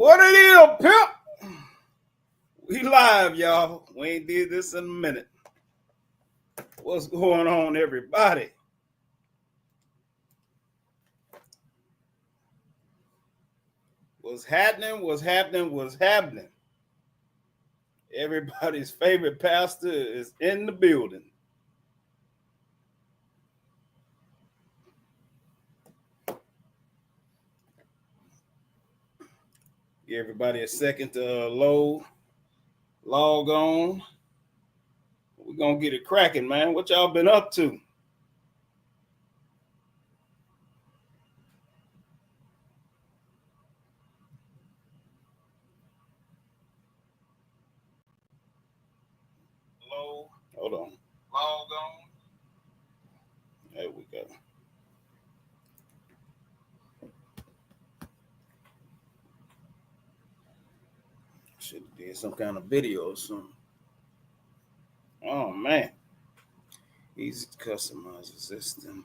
What it is, pimp? We live, y'all. We ain't did this in a minute. What's going on, everybody? What's happening? What's happening? What's happening? Everybody's favorite pastor is in the building. Give everybody a second to log on. We're going to get it cracking, man. What y'all been up to? Hold on. Log on. There we go. Should have did some kind of video or something. Oh, man. Easy to customize the system.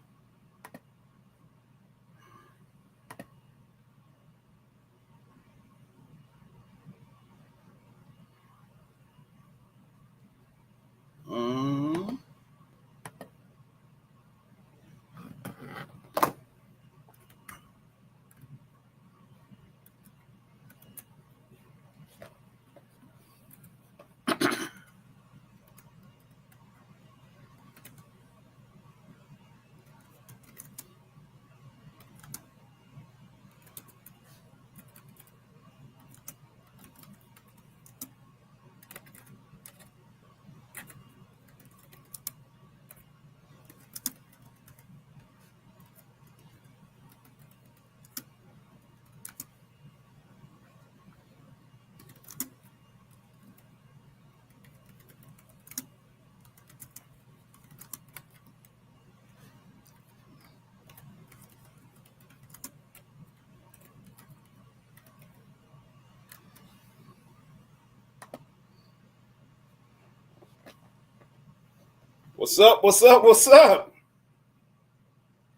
What's up? What's up? What's up?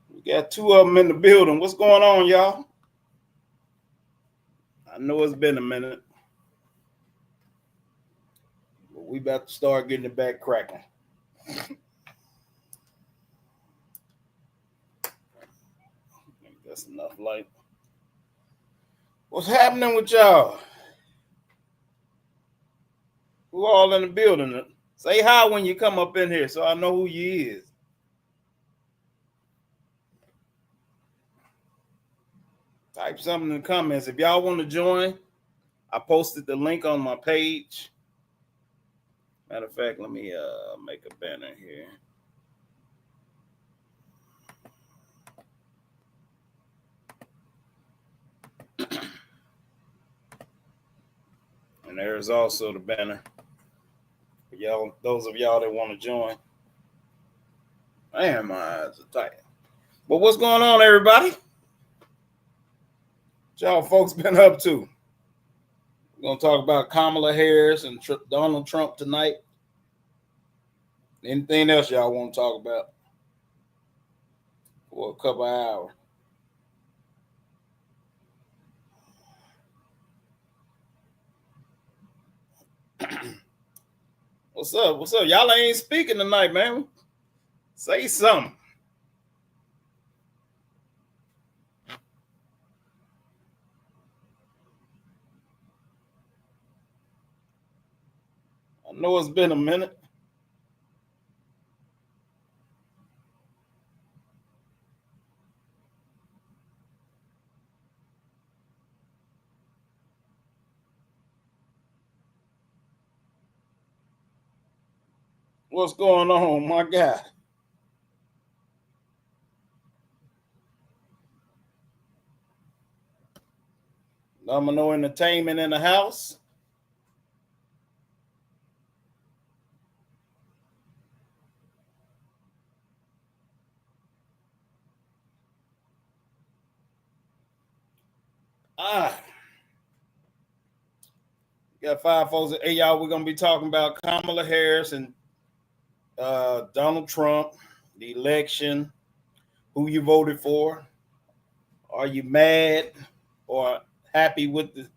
We got two of them in the building. What's going on, y'all? I know it's been a minute, but we about to start getting it back cracking. I think that's enough light. What's happening with y'all? Who all in the building? Say hi when you come up in here so I know who you is. Type something in the comments. If y'all want to join, I posted the link on my page. Matter of fact, let me make a banner here. And there's also the banner for y'all, those of y'all that want to join. Man, my eyes are tight. But what's going on, everybody? What y'all folks been up to? We're going to talk about Kamala Harris and Donald Trump tonight. Anything else y'all want to talk about for a couple of hours? What's up? What's up? Y'all ain't speaking tonight, man. Say something. I know it's been a minute. What's going on, my guy? Domino Entertainment in the house. Got five folks. Hey, y'all, we're going to be talking about Kamala Harris and Donald Trump, the election, who you voted for. Are you mad or happy with the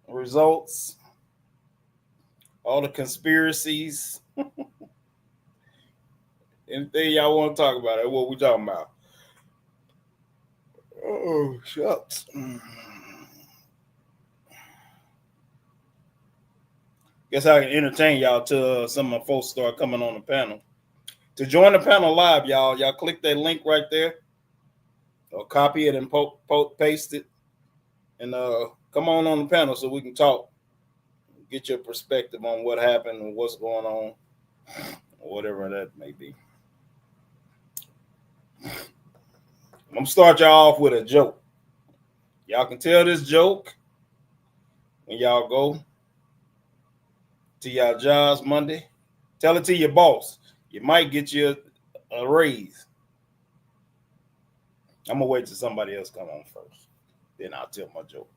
results, all the conspiracies, anything y'all want to talk about. That's what we talking about. Oh, shucks. Guess I can entertain y'all till some of my folks start coming on the panel. To join the panel live, y'all click that link right there, or copy it and paste it, and come on the panel so we can talk, get your perspective on what happened and what's going on, or whatever that may be. I'm gonna start y'all off with a joke. Y'all can tell this joke when y'all go to y'all jobs Monday. Tell it to your boss. You might get you a raise. I'm gonna wait till somebody else come on first. Then I'll tell my joke.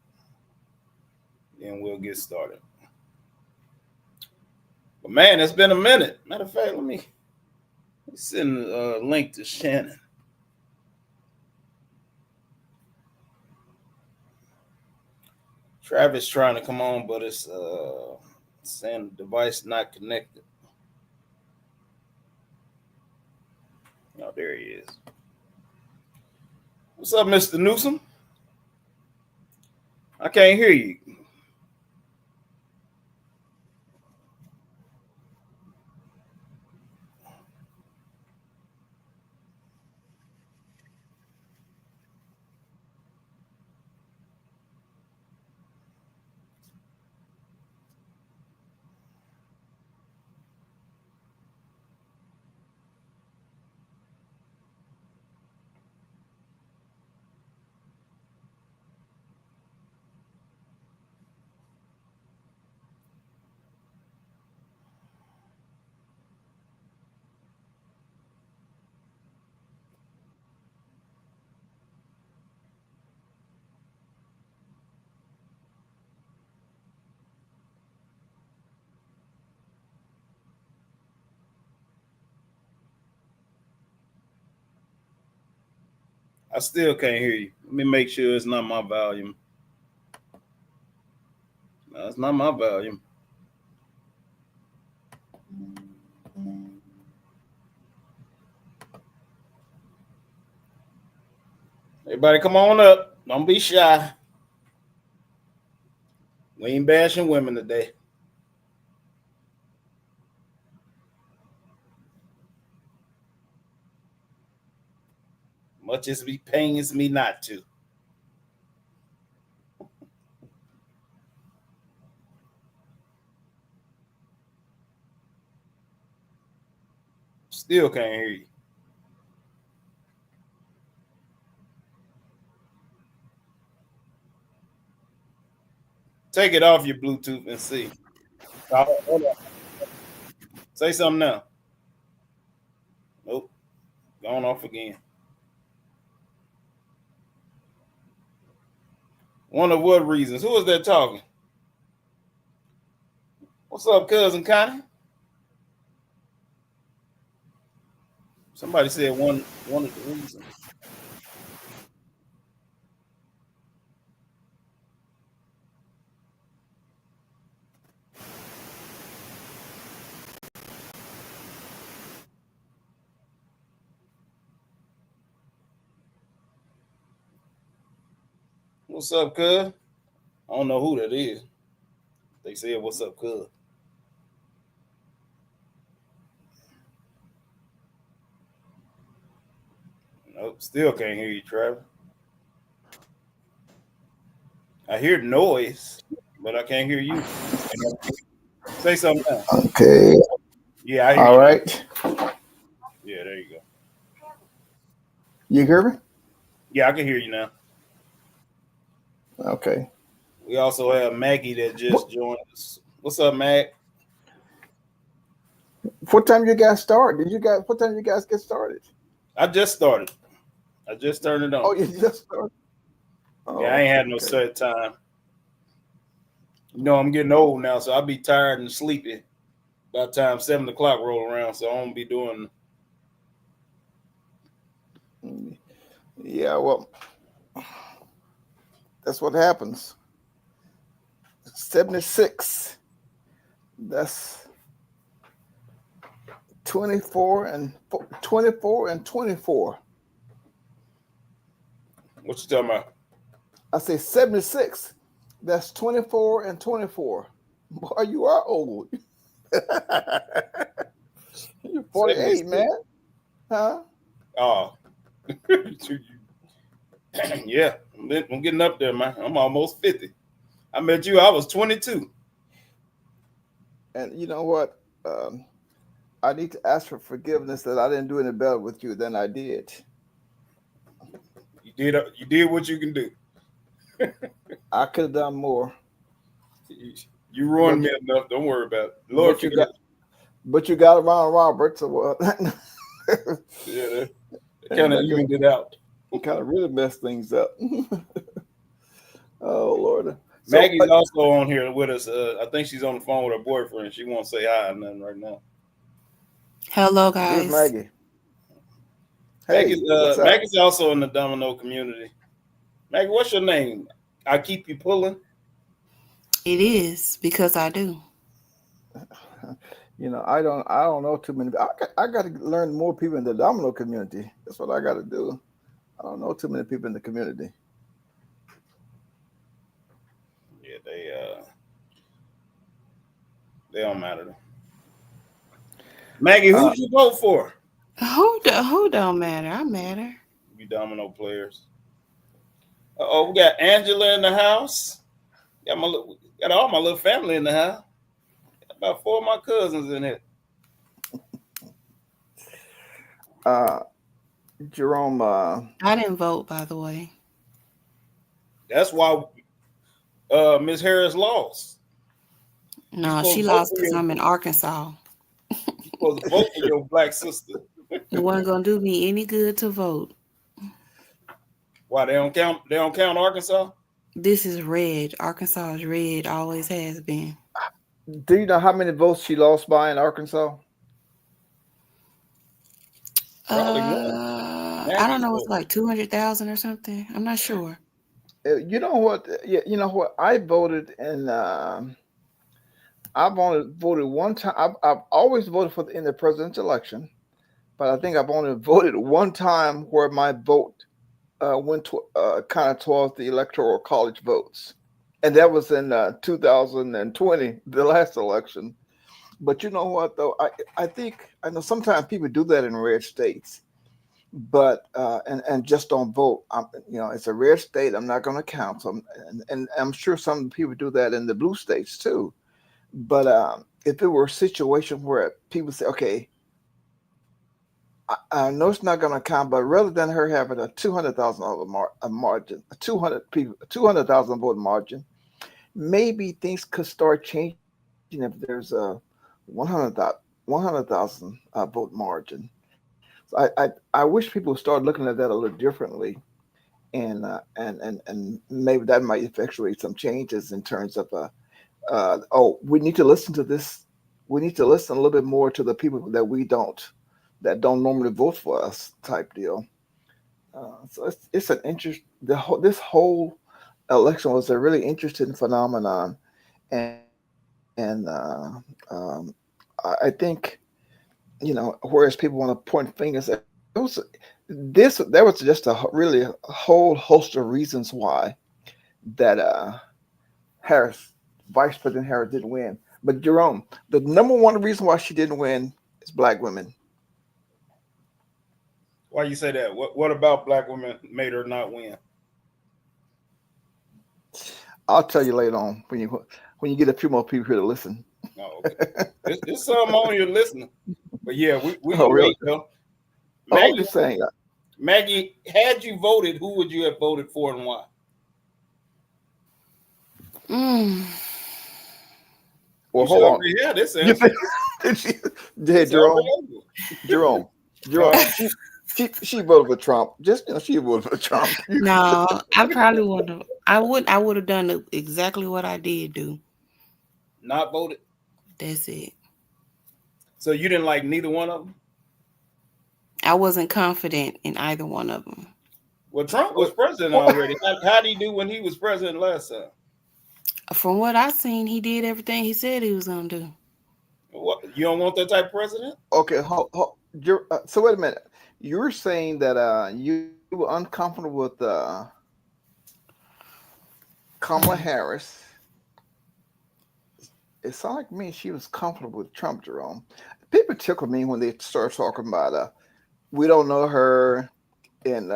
Then we'll get started. But man, it's been a minute. Matter of fact, let me send a link to Shannon. Travis trying to come on, but it's saying device not connected. Oh, there he is. What's up, Mr. Newsom? I can't hear you. I still can't hear you. Let me make sure it's not my volume. No, it's not my volume. Everybody come on up. Don't be shy. We ain't bashing women today. Much as it pains me not to. Still can't hear you. Take it off your Bluetooth and see. Hold on. Say something now. Nope. Going off again. One of what reasons? Who is that talking? What's up, cousin Connie? Somebody said one of the reasons. What's up, cuz? I don't know who that is. They said, "What's up, cuz?" Nope. Still can't hear you, Trevor. I hear noise, but I can't hear you. Say something now. Okay. Yeah, I hear All you. right. Now. Yeah, there you go. You hear me? Yeah, I can hear you now. Okay. We also have Maggie that just joined us. What's up, Mag? What time you guys start? What time you guys get started? I just started. I just turned it on. Oh, you just started? Oh, Yeah, I ain't had no set time. You know, I'm getting old now, so I'll be tired and sleepy by the time 7 o'clock roll around. So I won't be doing. Yeah, well, that's what happens. 76. That's 24 and 24. What you talking about? I say 76. That's 24 and 24. Boy, you are old. You're 48, 76. man. Huh? Oh, yeah. I'm getting up there, man. I'm almost 50. I met you. I was 22. And you know what? I need to ask for forgiveness that I didn't do any better with you than I did. You did what you can do. I could have done more. You ruined me enough. Don't worry about it. Lord, but you got around Robert, so what? Yeah, they kind of evened it out. Kind of really messed things up. Oh Lord. Maggie's also on here with us. I think she's on the phone with her boyfriend. She won't say hi or nothing right now. Hello, guys. Where's Maggie? Hey, Maggie's also in the domino community. Maggie, what's your name? I keep you pulling. It is because I do. You know, I don't know too many. I got to learn more people in the domino community. That's what I got to do. I don't know too many people in the community. Yeah, they don't matter. Maggie, who'd you vote for? Who don't matter? I matter. We domino players. We got Angela in the house. Got all my little family in the house. Got about 4 of my cousins in here. Jerome. I didn't vote, by the way. That's why Miss Harris lost. No, she lost because I'm in Arkansas. You're supposed to vote for your black sister. It wasn't gonna do me any good to vote. Why they don't count? They don't count Arkansas. This is red. Arkansas is red. Always has been. Do you know how many votes she lost by in Arkansas? I don't know. It's like 200,000 or something. I'm not sure. You know what? You know what? I voted and I've only voted one time. I've always voted in the presidential election, but I think I've only voted one time where my vote went to kind of towards the electoral college votes, and that was in 2020, the last election. But you know what, though, I know sometimes people do that in red states, but and just don't vote. It's a red state. I'm not going to count them, and I'm sure some people do that in the blue states too. But if it were a situation where people say, okay, I know it's not going to count, but rather than her having a $200,000 margin, a 200,000 vote margin, maybe things could start changing if there's a 100,000 vote margin. So I wish people would start looking at that a little differently, and maybe that might effectuate some changes in terms of we need to listen to this. We need to listen a little bit more to the people that don't normally vote for us type deal. So it's an interest. This whole election was a really interesting phenomenon, and I think, whereas people want to point fingers, there was just really a whole host of reasons why that Vice President Harris didn't win. But Jerome, the number one reason why she didn't win is black women. Why you say that? What about black women made her not win? I'll tell you later on when you get a few more people here to listen. Oh, okay. There's some on here listening. But yeah, we really? though. I'm just saying. Maggie, had you voted, who would you have voted for and why? Well, hold on. Yeah, this answer. Jerome. She voted for Trump. She voted for Trump. No, I probably wouldn't have. I would have done exactly what I did do. Not voted? That's it. So you didn't like neither one of them? I wasn't confident in either one of them. Well, Trump was president already. How did he do when he was president last time? From what I seen, he did everything he said he was gonna do. What, you don't want that type of president? Okay, so wait a minute. You're saying that you were uncomfortable with Kamala Harris. It sounded like me she was comfortable with Trump, Jerome. People tickle me when they start talking about we don't know her and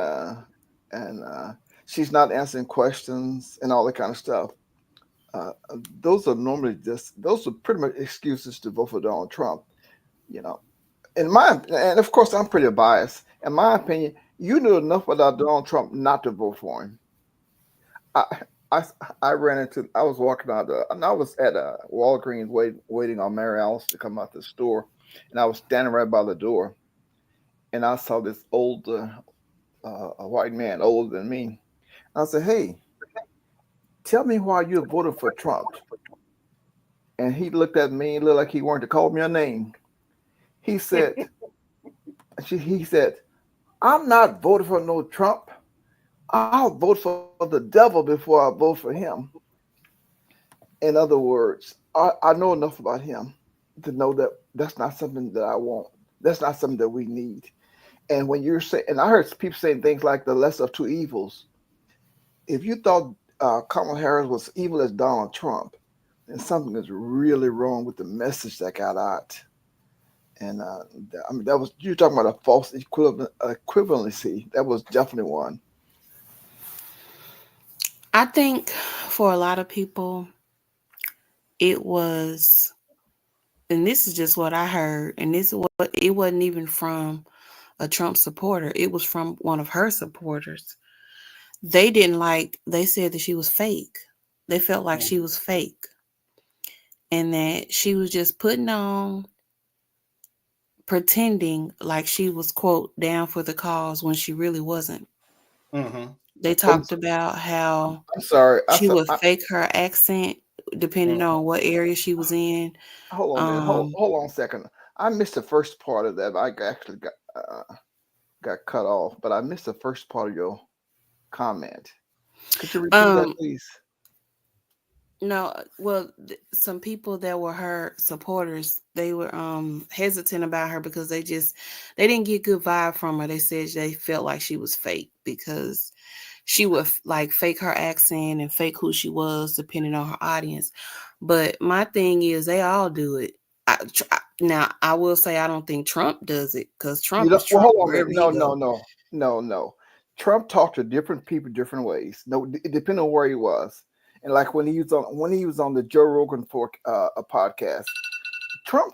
she's not answering questions and all that kind of stuff. Uh, those are normally those are pretty much excuses to vote for Donald Trump. You know, and of course I'm pretty biased. In my opinion, you knew enough about Donald Trump not to vote for him. I I, I was walking out and I was at Walgreens waiting on Mary Alice to come out the store, and I was standing right by the door, and I saw this old a white man older than me. I said, "Hey, tell me why you voted for Trump." And he looked at me, looked like he wanted to call me a name. He said, he said, "I'm not voting for no Trump. I'll vote for the devil before I vote for him." In other words, I know enough about him to know that that's not something that I want. That's not something that we need. And when you're saying, and I heard people saying things like the lesser of two evils. If you thought Kamala Harris was evil as Donald Trump, then something is really wrong with the message that got out. And I mean, that was you're talking about a false equivalency. That was definitely one. I think for a lot of people, it was, and this is just what I heard, and this is what it wasn't even from a Trump supporter. It was from one of her supporters. They didn't like. They said that she was fake. They felt like she was fake, and that she was just putting on, pretending like she was quote down for the cause when she really wasn't. Mm-hmm. They I'm, talked about how I'm sorry. she would fake her accent depending Mm-hmm. on what area she was in. Hold on a minute. Um, Hold on a second. I missed the first part of that. I actually got cut off, but I missed the first part of your comment. Could you repeat that, um, please? no, well, some people that were her supporters, they were hesitant about her because they didn't get good vibe from her. They said they felt like she was fake because she would like fake her accent and fake who she was depending on her audience. But my thing is, they all do it. Now, I will say I don't think Trump does it because You Trump know, is well, Trump hold on a minute. wherever he No, goes. no, no, no, no. Trump talked to different people different ways. No, it depending on where he was. And like when he was on the Joe Rogan for a podcast, Trump.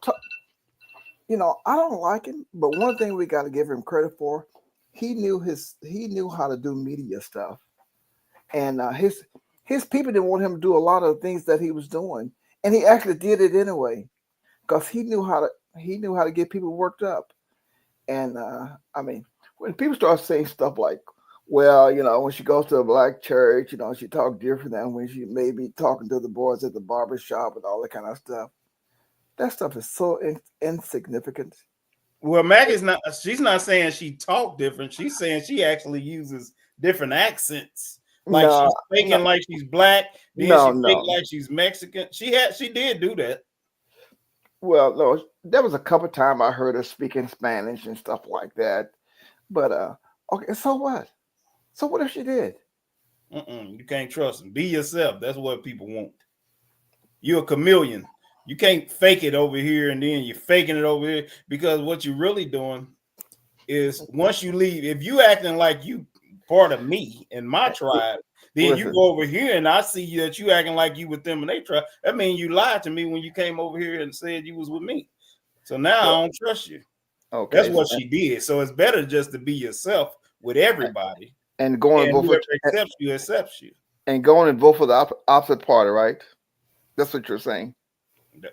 I don't like him, but one thing we got to give him credit for, he knew how to do media stuff, and his people didn't want him to do a lot of things that he was doing, and he actually did it anyway because he knew how to get people worked up. And I mean, when people start saying stuff like, well, when she goes to a black church, she talk different than when she may be talking to the boys at the barber shop and all that kind of stuff. That stuff is so insignificant. Well, Maggie's not. She's not saying she talked different. She's saying she actually uses different accents. Like No, she's no, faking like she's black, then no, she fake no. like she's Mexican. She did do that. Well, no, there was a couple times I heard her speaking Spanish and stuff like that. But okay, so what? So what if she did? You can't trust them. Be yourself. That's what people want. You're a chameleon. You can't fake it over here and then you're faking it over here because what you're really doing is once you leave, if you acting like you part of me and my tribe, then you Listen, go over here and I see that you acting like you with them and they tribe. That means you lied to me when you came over here and said you was with me. So now well, I don't trust you. That's okay, what she did. So it's better just to be yourself with everybody, and going and and vote for whoever accepts you accepts you. and going and vote for the opposite party, right? That's what you're saying.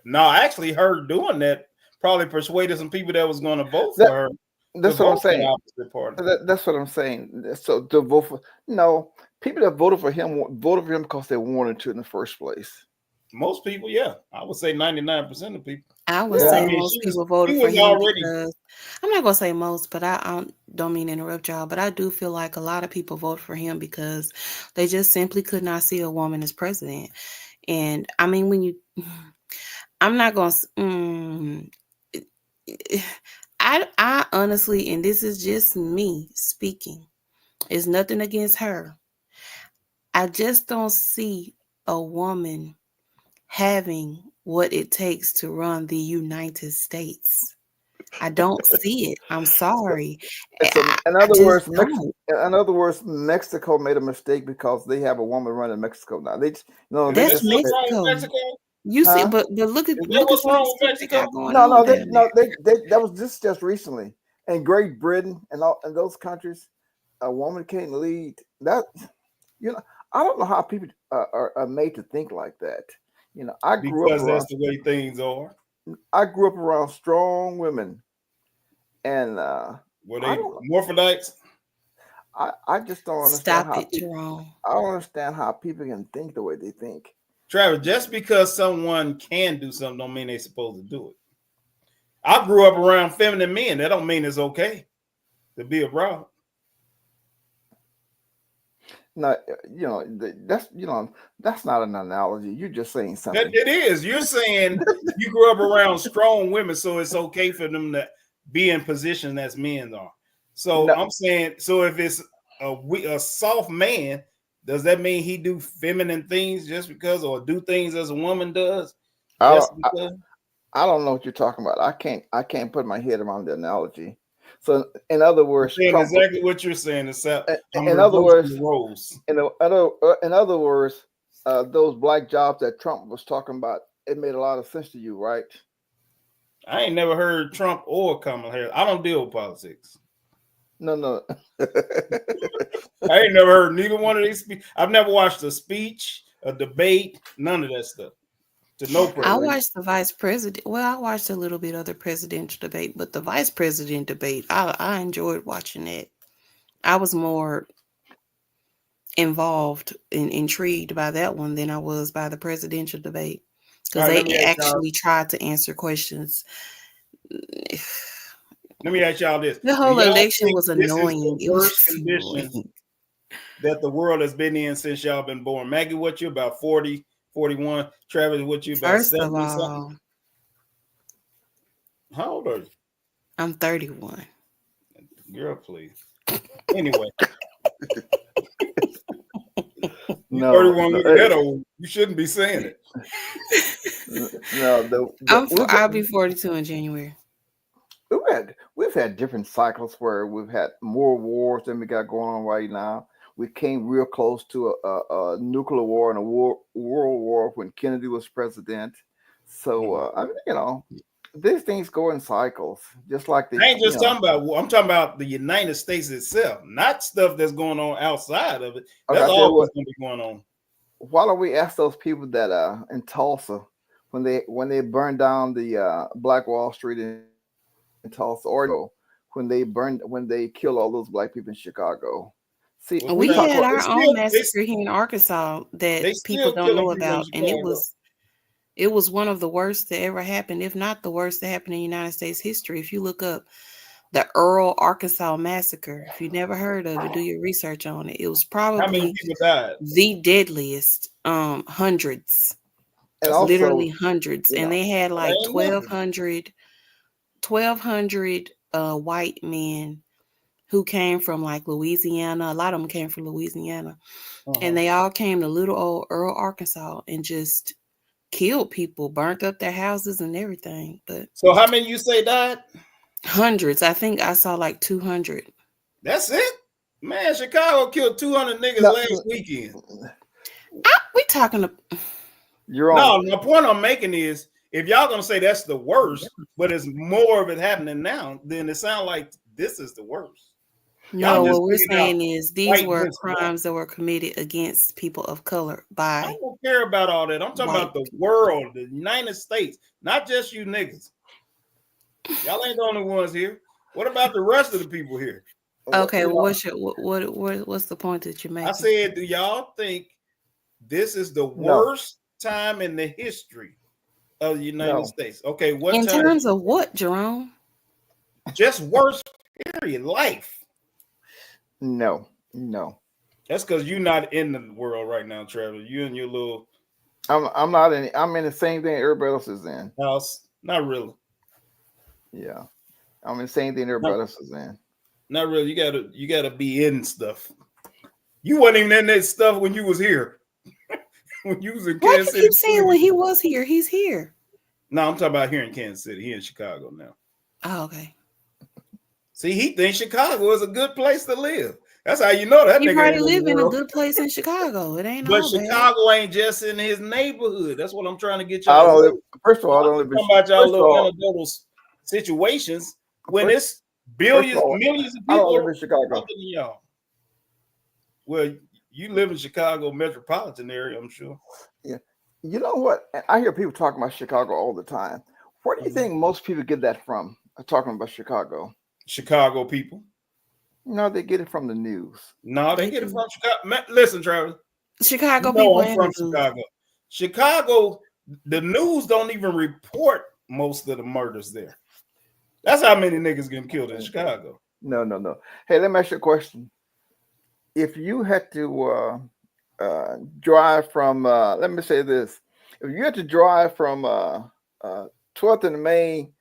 No, I actually heard doing that probably persuaded some people that was going to vote That for her to that's what I'm vote for the saying. opposite party. That's what I'm saying. So to vote for no people that voted for him because they wanted to in the first place. Most people, yeah, I would say 99% of people. I would But I Yeah, say mean, most people voted she for was him already. because I'm not gonna say most, but don't mean to interrupt y'all, but I do feel like a lot of people vote for him because they just simply could not see a woman as president. And I mean, when you, I'm not gonna. I honestly, and this is just me speaking. It's nothing against her. I just don't see a woman having what it takes to run the United States. I don't see it. I'm sorry. In I other just words, don't. in other words, Mexico made a mistake because they have a woman running Mexico now. They just, no, Is they That's that just, what's wrong with Mexico. Mexico? You see, huh? but look at Is that what's some of the wrong with stuff they Mexico? got going No, on no, down there. that was just recently. In Great Britain and all and those countries, a woman can't lead. That, you know, I don't know how people are made to think like that. You know, Because that's the way things are. I grew up around strong women, and Were I they don't, morphodites? I just don't understand Stop how it, Jerome. I don't understand how people can think the way they think. Travis, just because someone can do something don't mean they're supposed to do it. I grew up around feminine men. That don't mean it's okay to be around. No, that's not an analogy. You're just saying That something. it is. You're saying you grew up around strong women, so it's okay for them to be in position as men are. So No, I'm saying, so if it's a soft man, does that mean he do feminine things just because, or do things as a woman does I just don't, because? I don't know what you're talking about. I can't put my head around the analogy. So, in other I'm words, saying Trump. exactly what you're saying, except I'm In other reversing words, the roles. in other words, those black jobs that Trump was talking about, it made a lot of sense to you, right? I ain't never heard Trump or Kamala Harris. I don't deal with politics. No. I ain't never heard neither one of these. I've never watched a speech, a debate, none of that stuff. To no I president. watched the vice president. Well, I watched a little bit of the presidential debate, but the vice president debate, I enjoyed watching it. I was more involved and intrigued by that one than I was by the presidential debate All because right, they let me ask y'all. actually tried to answer questions. Let me ask y'all this: The do whole y'all election think was this is annoying. the It was worst just condition annoying. that the world has been in since y'all been born? Maggie, what you about 40, 41? Travis, what you about First of 70 something? all, How old are you? I'm 31. Girl, please. Anyway, you No, 31 looking that old. You shouldn't be saying it. no. I'll be 42 in January. We've had different cycles where we've had more wars than we got going on right now. We came real close to a nuclear war and a world war when Kennedy was president. So I mean, these things go in cycles, just like I ain't just talking about war. I'm talking about the United States itself, not stuff that's going on outside of it. Okay, That's I tell you always what. going to be going on. Why don't we ask those people that in Tulsa when they burned down the Black Wall Street in Tulsa, or when they killed all those black people in Chicago? See, Well, we We talk had about they our still own massacre here in Arkansas that they people still don't killing know people in about, and Chicago. it was one of the worst that ever happened, if not the worst that happened in United States history. If you look up the Earl, Arkansas massacre, if you never heard of it, do your research on it. It was How many probably people died? the deadliest. Hundreds, and That's a literally also, hundreds, you and know, they had that like ain't nothing. 1,200 white men who came from like Louisiana. A lot of them came from Louisiana, and they all came to little old Earl, Arkansas, and just killed people, burnt up their houses and everything. But So how many you say died? hundreds. I think I saw like 200. That's it, man. Chicago killed 200 niggas no, last weekend. We talking you're No, on. my point I'm making is if y'all gonna say that's the worst, but it's more of it happening now, then it sounds like this is the worst. Y'all No, just what we're picking out saying is these white were against black. crimes that were committed against people of color I by don't care about all that. I'm talking white about the people. world, the United States, not just you niggas. Y'all ain't the only ones here. What about the rest of the people here? Okay, well, what's the point that you're I making? said, do y'all think this is the No, worst time in the history of the United no, States? Okay, what In time? terms of what, Jerome? Just worst period, life. no. That's because you're not in the world right now, Trevor. You and your little I'm not in. I'm in the same thing everybody else is in. House? Not really. Yeah, I'm in the same thing everybody else is in. Not really. You gotta be in stuff. You wasn't even in that stuff when you was here. When you was in Why Kansas you City. keep saying when he was here? He's here. No, I'm talking about here in Kansas City. Here in Chicago now. Oh, okay. See, he thinks Chicago is a good place to live. That's how you know that You nigga probably ain't live in a world. good place in Chicago. It ain't But all bad. Chicago ain't just in his neighborhood. That's what I'm trying to get I y'all don't to live. know. First of all, I I'm don't live. talking about y'all First of little all, anecdotal situations when first, it's first of all, millions of I don't live people in Chicago. other than y'all. Well, you live in Chicago metropolitan area, I'm sure. Yeah, you know what? I hear people talking about Chicago all the time. Where do you think most people get that from? Talking about Chicago. Chicago people. No, they get it from the news. No, they They get it do. from Chicago. Listen, Travis. Chicago You know people I'm and from the news. Chicago. Chicago, the news don't even report most of the murders there. That's how many niggas getting killed in Chicago. No. Hey, let me ask you a question. If you had to drive from, let me say this: if you had to drive from 12th and Main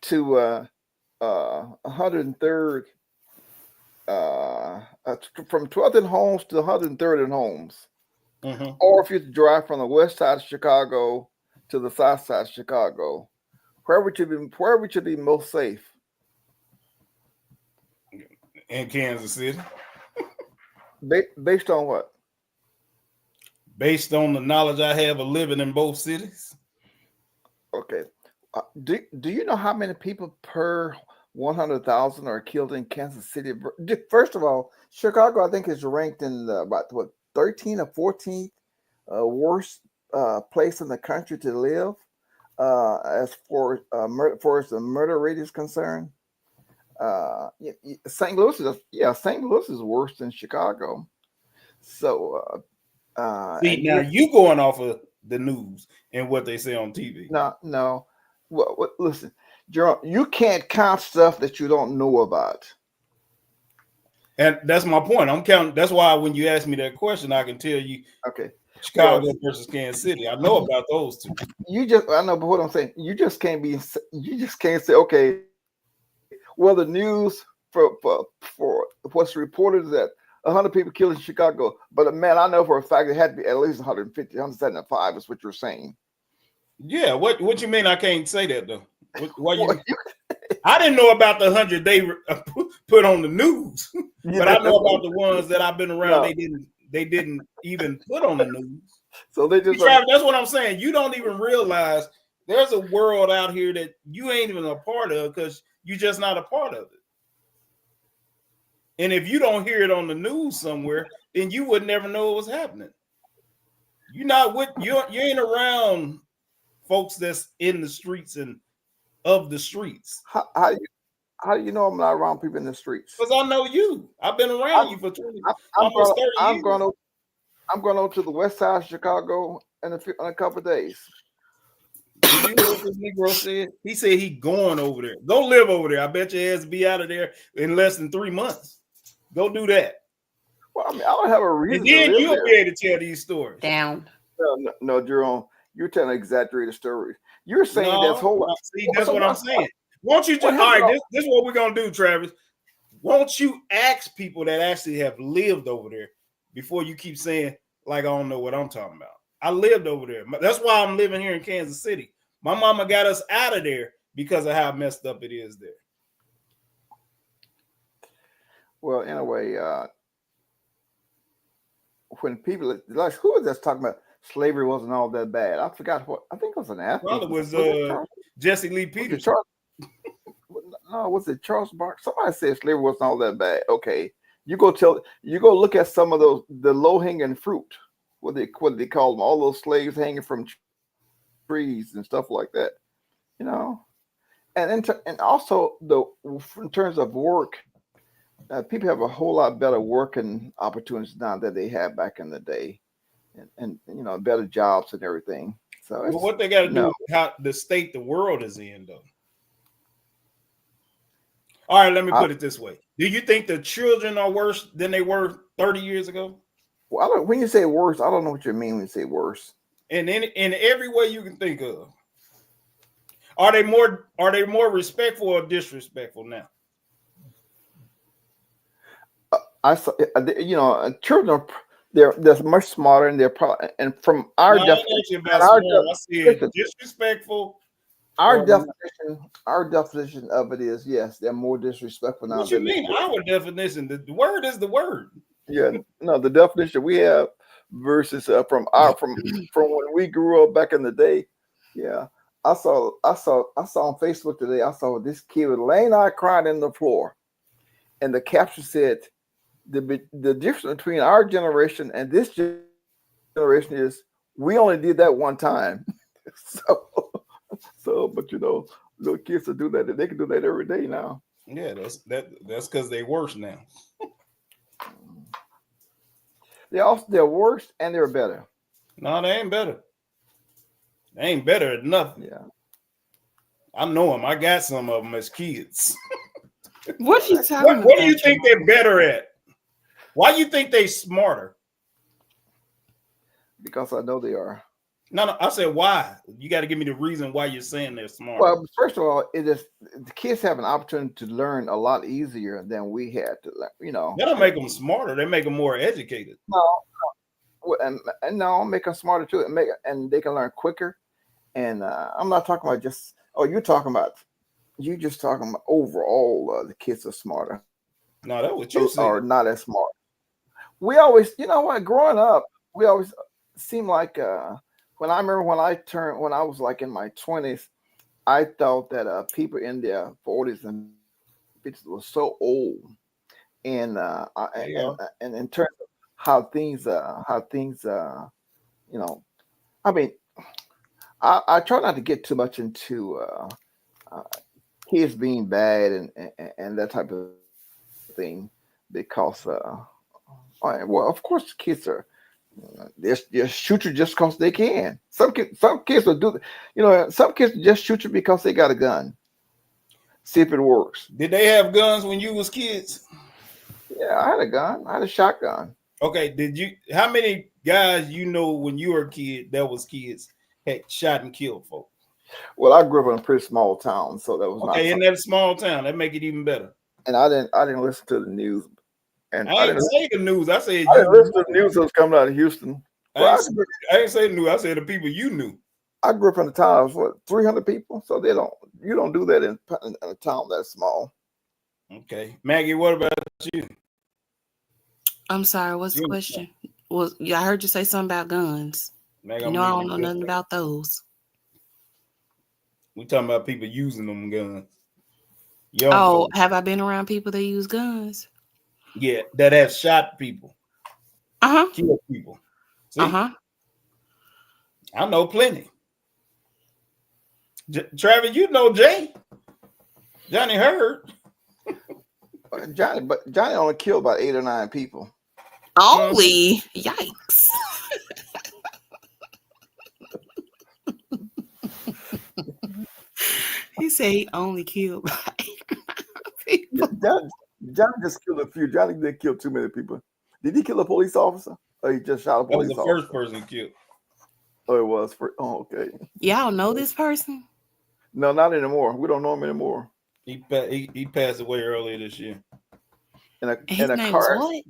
to 103rd, from 12th and Holmes to 103rd and Holmes, or if you had to drive from the west side of Chicago to the south side of Chicago, where would you be? Where would you be most safe? In Kansas City. Based on what? Based on the knowledge I have of living in both cities. Okay. Do you know how many people per 100,000 are killed in Kansas City? First of all, Chicago, I think, is ranked in about what 13 or 14th worst place in the country to live as for as the murder rate is concerned. St. Louis St. Louis is worse than Chicago. So See, now you going off of the news and what they say on TV. No. Well, listen, Jerome, you can't count stuff that you don't know about. And that's my point. I'm counting. That's why when you ask me that question, I can tell you. Okay. Chicago versus Kansas City. I know about those two. I know, but what I'm saying, you just can't say, okay, well, the news for what's reported is that 100 people killed in Chicago, but man, I know for a fact it had to be at least 150, 175 is what you're saying. Yeah, what you mean? I can't say that though. I didn't know about the 100 they put on the news, but I know about the ones that I've been around. No. They didn't even put on the news. So they just that's what I'm saying. You don't even realize there's a world out here that you ain't even a part of because you're just not a part of it. And if you don't hear it on the news somewhere, then you would never know it was happening. You ain't around folks that's in the streets and of the streets. How do you know I'm not around people in the streets? Because I know you. I've been around you for 30 years. I'm going over to the west side of Chicago in a couple of days. Did you hear what this Negro said? He said he going over there. Go live over there. I bet your ass be out of there in less than 3 months. Go do that. Well, I mean, I don't have a reason. And then you'll be able to tell these stories. Down. No, Jerome, you're telling an exaggerated story. You're saying that's whole. See, that's what I'm saying. Won't you just all right? This is what we're gonna do, Travis. Won't you ask people that actually have lived over there before you keep saying like I don't know what I'm talking about? I lived over there. That's why I'm living here in Kansas City. My mama got us out of there because of how messed up it is there. Well, anyway, when people like who was just talking about slavery wasn't all that bad. I forgot what I think it was an athlete. Well, it was Jesse Lee Peterson. Was it Charles Barkley? Somebody said slavery wasn't all that bad. Okay, you go look at some of the low hanging fruit. What they call them? All those slaves hanging from trees and stuff like that. You know, and also in terms of work, people have a whole lot better working opportunities now than they had back in the day, and better jobs and everything. So what they got to do with how the state the world is in, though. All right, let me put it this way: do you think the children are worse than they were 30 years ago? Well, when you say worse, I don't know what you mean when you say worse. in every way you can think of. Are they more respectful or disrespectful now? I saw, children are they're much smarter, and they're probably, and from our No, I ain't definition, asking about smart. I said disrespectful. our or- definition of it is, yes, they're more disrespectful now What you than they mean? were. Our definition. The word is the word. Yeah, no, the definition we have versus from when we grew up back in the day. Yeah, I saw on Facebook today. I saw this kid with laying out crying in the floor, and the caption said, "The difference between our generation and this generation is we only did that one time." But little kids will do that, and they can do that every day now. Yeah, that's because they worse now. They're worse and they're better. No, they ain't better. They ain't better at nothing. Yeah, I know them. I got some of them as kids. What are you talking about? What do you think they're better at? Why do you think they smarter? because I know they are. No, I said why. You got to give me the reason why you're saying they're smarter. Well, first of all, it is the kids have an opportunity to learn a lot easier than we had to learn. They don't make them smarter. They make them more educated. And no, make them smarter too, and they can learn quicker. And I'm not talking about just. Oh, you're just talking about overall. The kids are smarter. No, that's what you said. Or not as smart. We always, growing up, we always seemed like. When I was like in my 20s, I thought that people in their 40s and 50s were so old, and in terms of how things, I mean, I try not to get too much into kids being bad and that type of thing, because, well, of course, kids are. They're shoot you just because they can. Some kids will do, some kids just shoot you because they got a gun. See if it works. Did they have guns when you was kids? Yeah, I had a gun. I had a shotgun. Okay, how many guys when you were a kid that was kids had shot and killed folks? Well, I grew up in a pretty small town, so that was okay. In that small town, that make it even better. And I didn't listen to the news. And I didn't say the news. I said I didn't listen to the news that was coming out of Houston. I didn't say the news. I said the people you knew. I grew up in a town of 300 people, so you don't do that in a town that small. Okay, Maggie, what about you? I'm sorry. What's the question? Well, I heard you say something about guns. Maggie, I don't know nothing about those. We talking about people using them guns. Have I been around people that use guns? Yeah, that have shot people. Killed people. See? I know plenty. Travis, you know Jay. Johnny Hurd. Johnny only killed about 8 or 9 people. Only? Yikes. He said he only killed 8 people. Johnny just killed a few. Johnny didn't kill too many people. Did he kill a police officer? Or he just shot a police officer? That was the first person killed. Oh, it was. Okay. Y'all know this person? No, not anymore. We don't know him anymore. He passed away earlier this year. His name was what?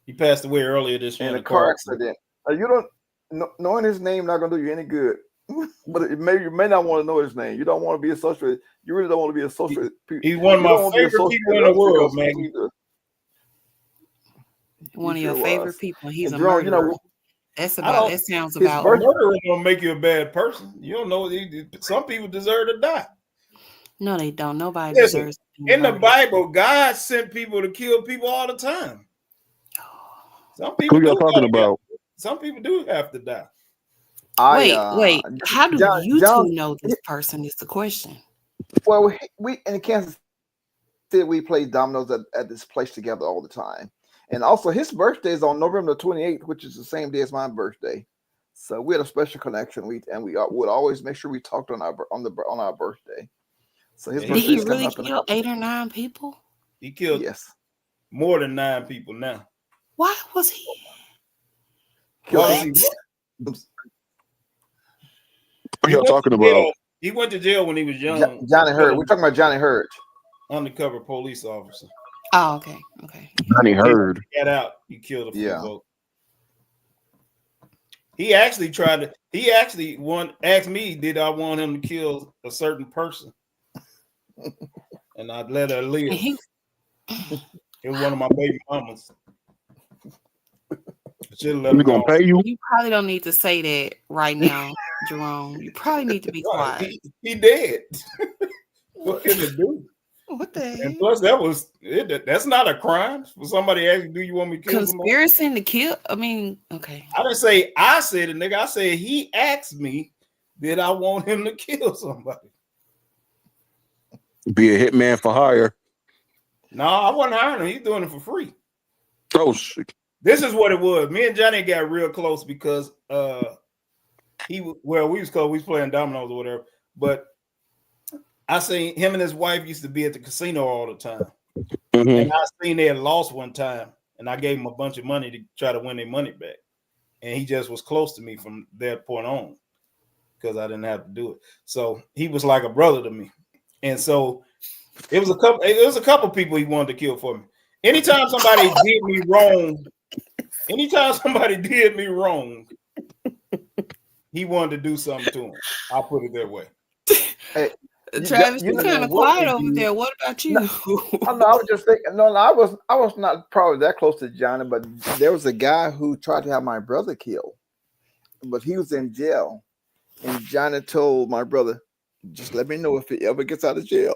He passed away earlier this year in a car accident. You don't knowing his name not gonna do you any good. But you may not want to know his name. You don't want to be associated. You really don't want to be associated. He's one of my favorite people in the world, man. One of your favorite people. He's a murderer. That sounds about. Murder don't make you a bad person. You don't know. Some people deserve to die. No, they don't. Nobody deserves. In the Bible, God sent people to kill people all the time. Some people. Who y'all talking about? Some people do have to die. Wait. How do you two know this person? Is the question. Well, we in Kansas City, we play dominoes at this place together all the time. And also, his birthday is on November 28th, which is the same day as my birthday. So we had a special connection. We would always make sure we talked on our birthday. So his birthday. Did he really kill 8 or 9 people? He killed more than 9 people now. Why was he? What? What y'all talking about? He went to jail when he was young. Johnny Hurt. We're talking about Johnny Hurt. Undercover police officer. Oh, okay. Johnny Hurd. He got out. He killed a few Yeah. folks. He actually tried to. He actually asked me, did I want him to kill a certain person, and I let her live. It was one of my baby mamas. Should let We him gonna go. pay you? You probably don't need to say that right now, Jerome. You probably need to be quiet. He dead. What can it do? What the And hell? plus, that's not a crime for somebody asking, "Do you want me to kill somebody?" Conspiracy to kill? I mean, okay. I didn't say I said it, nigga. I said he asked me, did I want him to kill somebody? Be a hitman for hire. No, I wasn't hiring him. He's doing it for free. Oh shit. This is what it was. Me and Johnny got real close because we was close. We was playing dominoes or whatever. But I seen him and his wife used to be at the casino all the time. Mhm. And I seen they had lost one time, and I gave him a bunch of money to try to win their money back. And he just was close to me from that point on because I didn't have to do it. So he was like a brother to me. And so it was a couple people he wanted to kill for me. Anytime somebody did me wrong, he wanted to do something to him. I'll put it that way. Hey, Travis, you're kind of quiet over you- there. What about you? I was just thinking. No, I was not probably that close to Johnny, but there was a guy who tried to have my brother killed, but he was in jail, and Johnny told my brother, "Just let me know if he ever gets out of jail."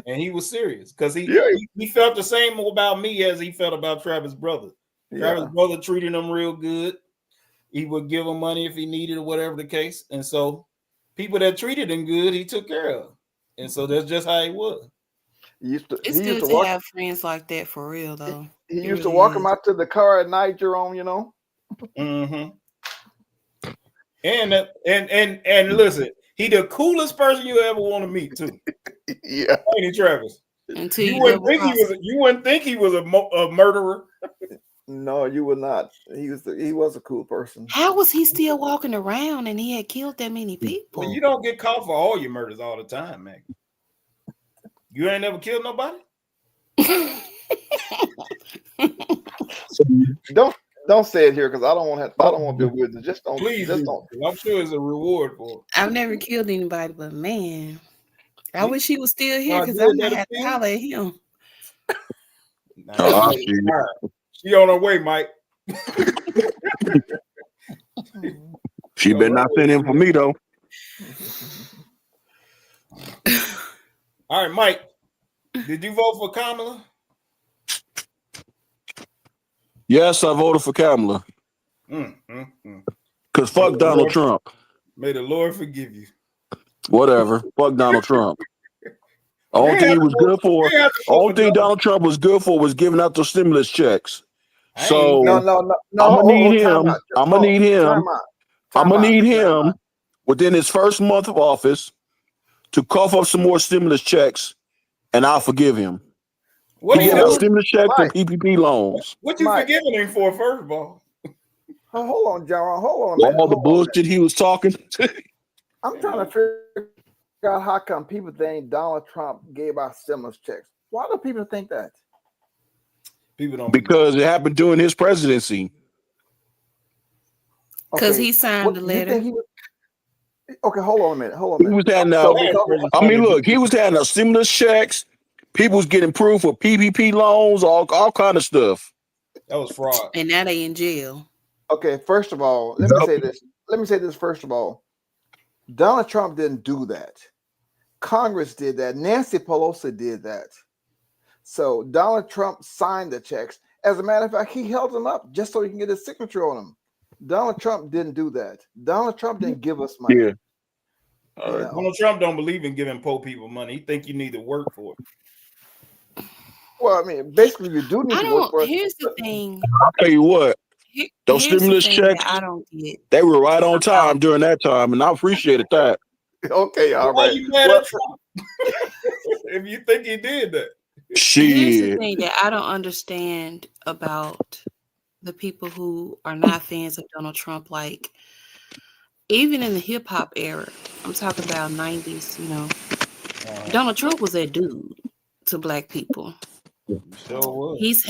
And he was serious because he Yeah. felt the same about me as he felt about Travis' brother. Travis' Yeah. brother treated him real good. He would give him money if he needed or whatever the case. And so people that treated him good, he took care of. And so that's just how he was. It's He good used to to walk. have friends like that for real, though. He It used to really walk is. him out to the car at night, Jerome. You know. Mm-hmm. And listen, he the coolest person you ever want to meet too. Yeah. Ain't he, Travis? Until You you wouldn't double think he cross. was. You wouldn't think he was a murderer. No, you would not. He was a cool person. How was he still walking around and he had killed that many people? Well, you don't get caught for all your murders all the time, man. You ain't never killed nobody. Don't say it here because I don't want to be with it. Just don't. Please, Just do. don't. I'm sure it's a reward for I've never killed anybody, but man, I wish he was still here Oh, because yeah, I might that'll have to be- holler at him. it. Nah, Oh, she- shit. she on her way, Mike. She better not send him for me though. All right, Mike. Did you vote for Kamala? Yes, I voted for Kamala. Cause fuck Donald Trump. May the Lord forgive you. Whatever. Fuck Donald Trump. Only thing he was good for. Only thing Donald Trump was good for was giving out the stimulus checks. So No. I'ma need him. I'ma need him. I'm gonna need him within his first month of office to cough up some more stimulus checks, and I'll forgive him. What He you gave out doing? stimulus checks and Mike. PPP loans. What you Mike. forgiving him for, first of all? Hold on, John. Hold on a minute. All the Hold on a minute. bullshit he was talking. I'm trying to figure out how come people think Donald Trump gave out stimulus checks. Why do people think that? People don't Because it happened during his presidency. Because Okay, he signed the you letter. think he was? Okay, hold on a minute. Hold on a He minute. was handing So out. because- I mean, look, he was handing out stimulus checks. People was getting approved for PPP loans, all kind of stuff. That was fraud. And now they in jail. Okay, first of all, let me say this. Let me say this first of all. Donald Trump didn't do that. Congress did that. Nancy Pelosi did that. So Donald Trump signed the checks. As a matter of fact, he held them up just so he can get his signature on them. Donald Trump didn't do that. Donald Trump didn't give us money. Yeah. You know? Donald Trump don't believe in giving poor people money. He think you need to work for it. Well, I mean, basically, you do need I to work for don't. it. Here's the thing. I'll tell you what, those Here's the stimulus thing checks, that I don't get. they were right on time during that time, and I appreciated that. Okay, all Why right. you mad Well, at Trump? If you think he did that. Here's the Shit. thing that I don't understand about the people who are not fans of Donald Trump. Like, even in the hip hop era, I'm talking about 90s, Donald Trump was that dude to black people. Sure was. He's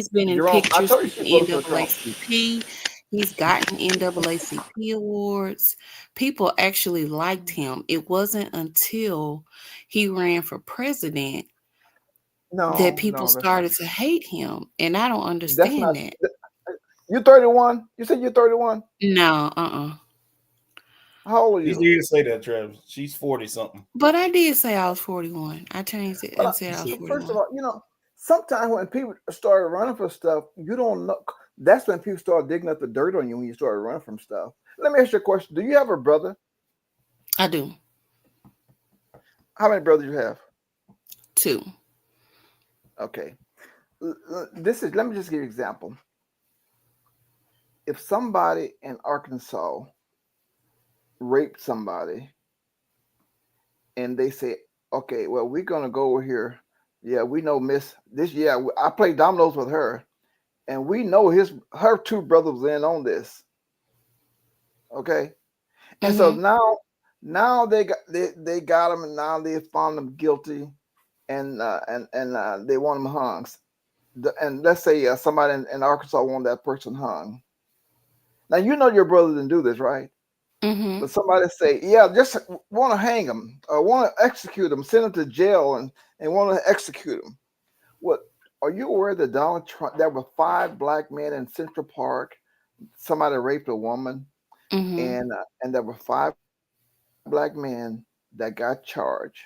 been in Jerome, I pictures told you with she voted for Trump. NAACP. He's gotten NAACP awards. People actually liked him. It wasn't until he ran for president that people started to hate him, and I don't understand that. You 31? You said you're 31? No, How old are you? You did say that, Travis. She's 40 something. But I did say I was 41. I changed it and said I was 41. First of all, sometimes when people start running for stuff, you don't know. That's when people start digging up the dirt on you when you start running from stuff. Let me ask you a question. Do you have a brother? I do. How many brothers you have? 2. Okay. Let me just give you an example. If somebody in Arkansas raped somebody and they say, okay, well, we're going to go over here. Yeah, we know Miss this. Yeah, I played dominoes with her and we know her 2 brothers was in on this. Okay. And so now they got him and now they found them guilty and they want them hung. And let's say somebody in Arkansas want that person hung. Now, your brother didn't do this, right? Mm-hmm. But somebody say, yeah, just want to hang him or want to execute him, send him to jail and want to execute him. What are you aware that Donald Trump, there were 5 black men in Central Park, somebody raped a woman, and there were 5 black men that got charged.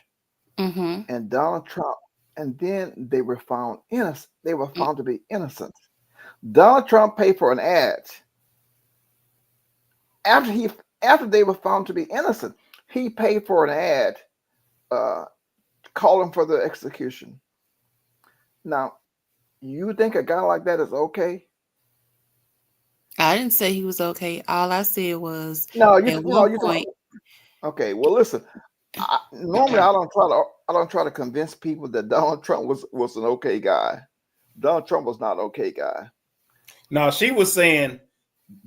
And Donald Trump, and then they were found innocent. They were found to be innocent. Donald Trump paid for an ad. After they were found to be innocent, he paid for an ad calling for the execution. Now, you think a guy like that is okay? I didn't say he was okay. All I said was Okay, well, listen. Normally, I don't try to convince people that Donald Trump was an okay guy. Donald Trump was not an okay guy. Now, she was saying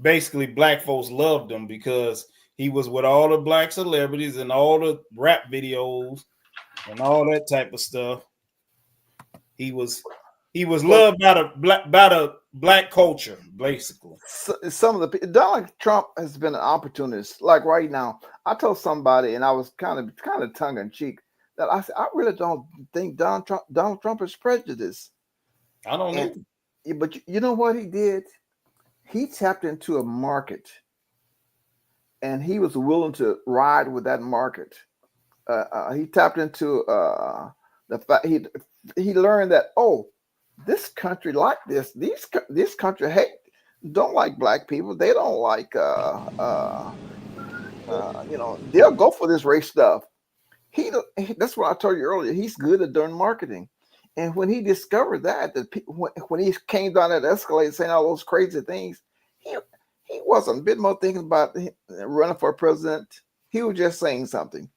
basically black folks loved him because he was with all the black celebrities and all the rap videos and all that type of stuff. He was loved by the black culture, basically. Some of the Donald Trump has been an opportunist. Like right now, I told somebody, and I was kind of tongue in cheek, that I said I really don't think Donald Trump is prejudiced. I don't know. But you know what he did? He tapped into a market, and he was willing to ride with that market. He tapped into the fact he learned that this country like this. This country don't like black people. They don't like they'll go for this race stuff. That's what I told you earlier. He's good at doing marketing. And when he discovered that when he came down that escalator saying all those crazy things, he wasn't a bit more thinking about running for president. He was just saying something.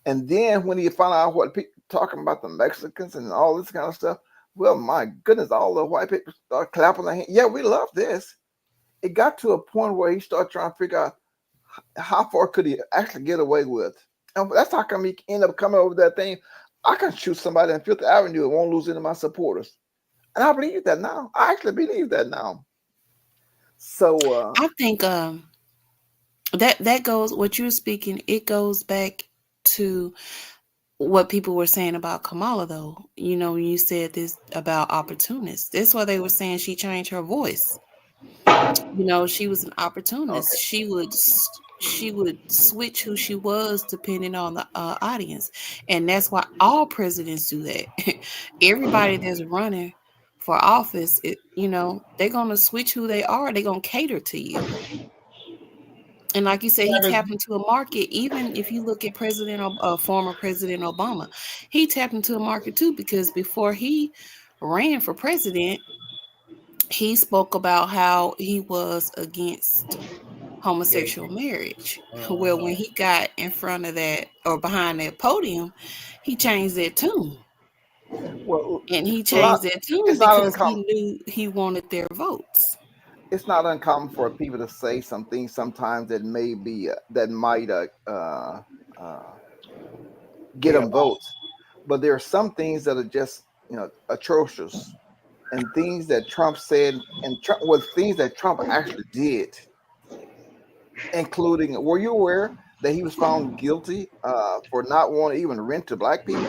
And then when he found out what people talking about the Mexicans and all this kind of stuff, well, my goodness, all the white people started clapping their hands. Yeah, we love this. It got to a point where he started trying to figure out how far could he actually get away with. And that's how come he ended up coming over that thing. I can shoot somebody on Fifth Avenue and won't lose any of my supporters. And I believe that now. I actually believe that now. So I think that goes, what you're speaking, it goes back to what people were saying about Kamala, though. When you said this about opportunists, that's why they were saying she changed her voice. She was an opportunist. Okay. She would switch who she was depending on the audience. And that's why all presidents do that. Everybody that's running for office, they're going to switch who they are. They're going to cater to you. And like you said, he tapped into a market. Even if you look at former President Obama, he tapped into a market too, because before he ran for president, he spoke about how he was against homosexual marriage. Well, when he got in front of that or behind that podium, he changed that tune. Well, and he changed that tune because he knew he wanted their votes. it's not uncommon for people to say some things sometimes that may be that might get Yeah. them votes, but there are some things that are just atrocious, and things that Trump said and Trump was things that Trump actually did, including, were you aware that he was found guilty for not wanting to even rent to black people?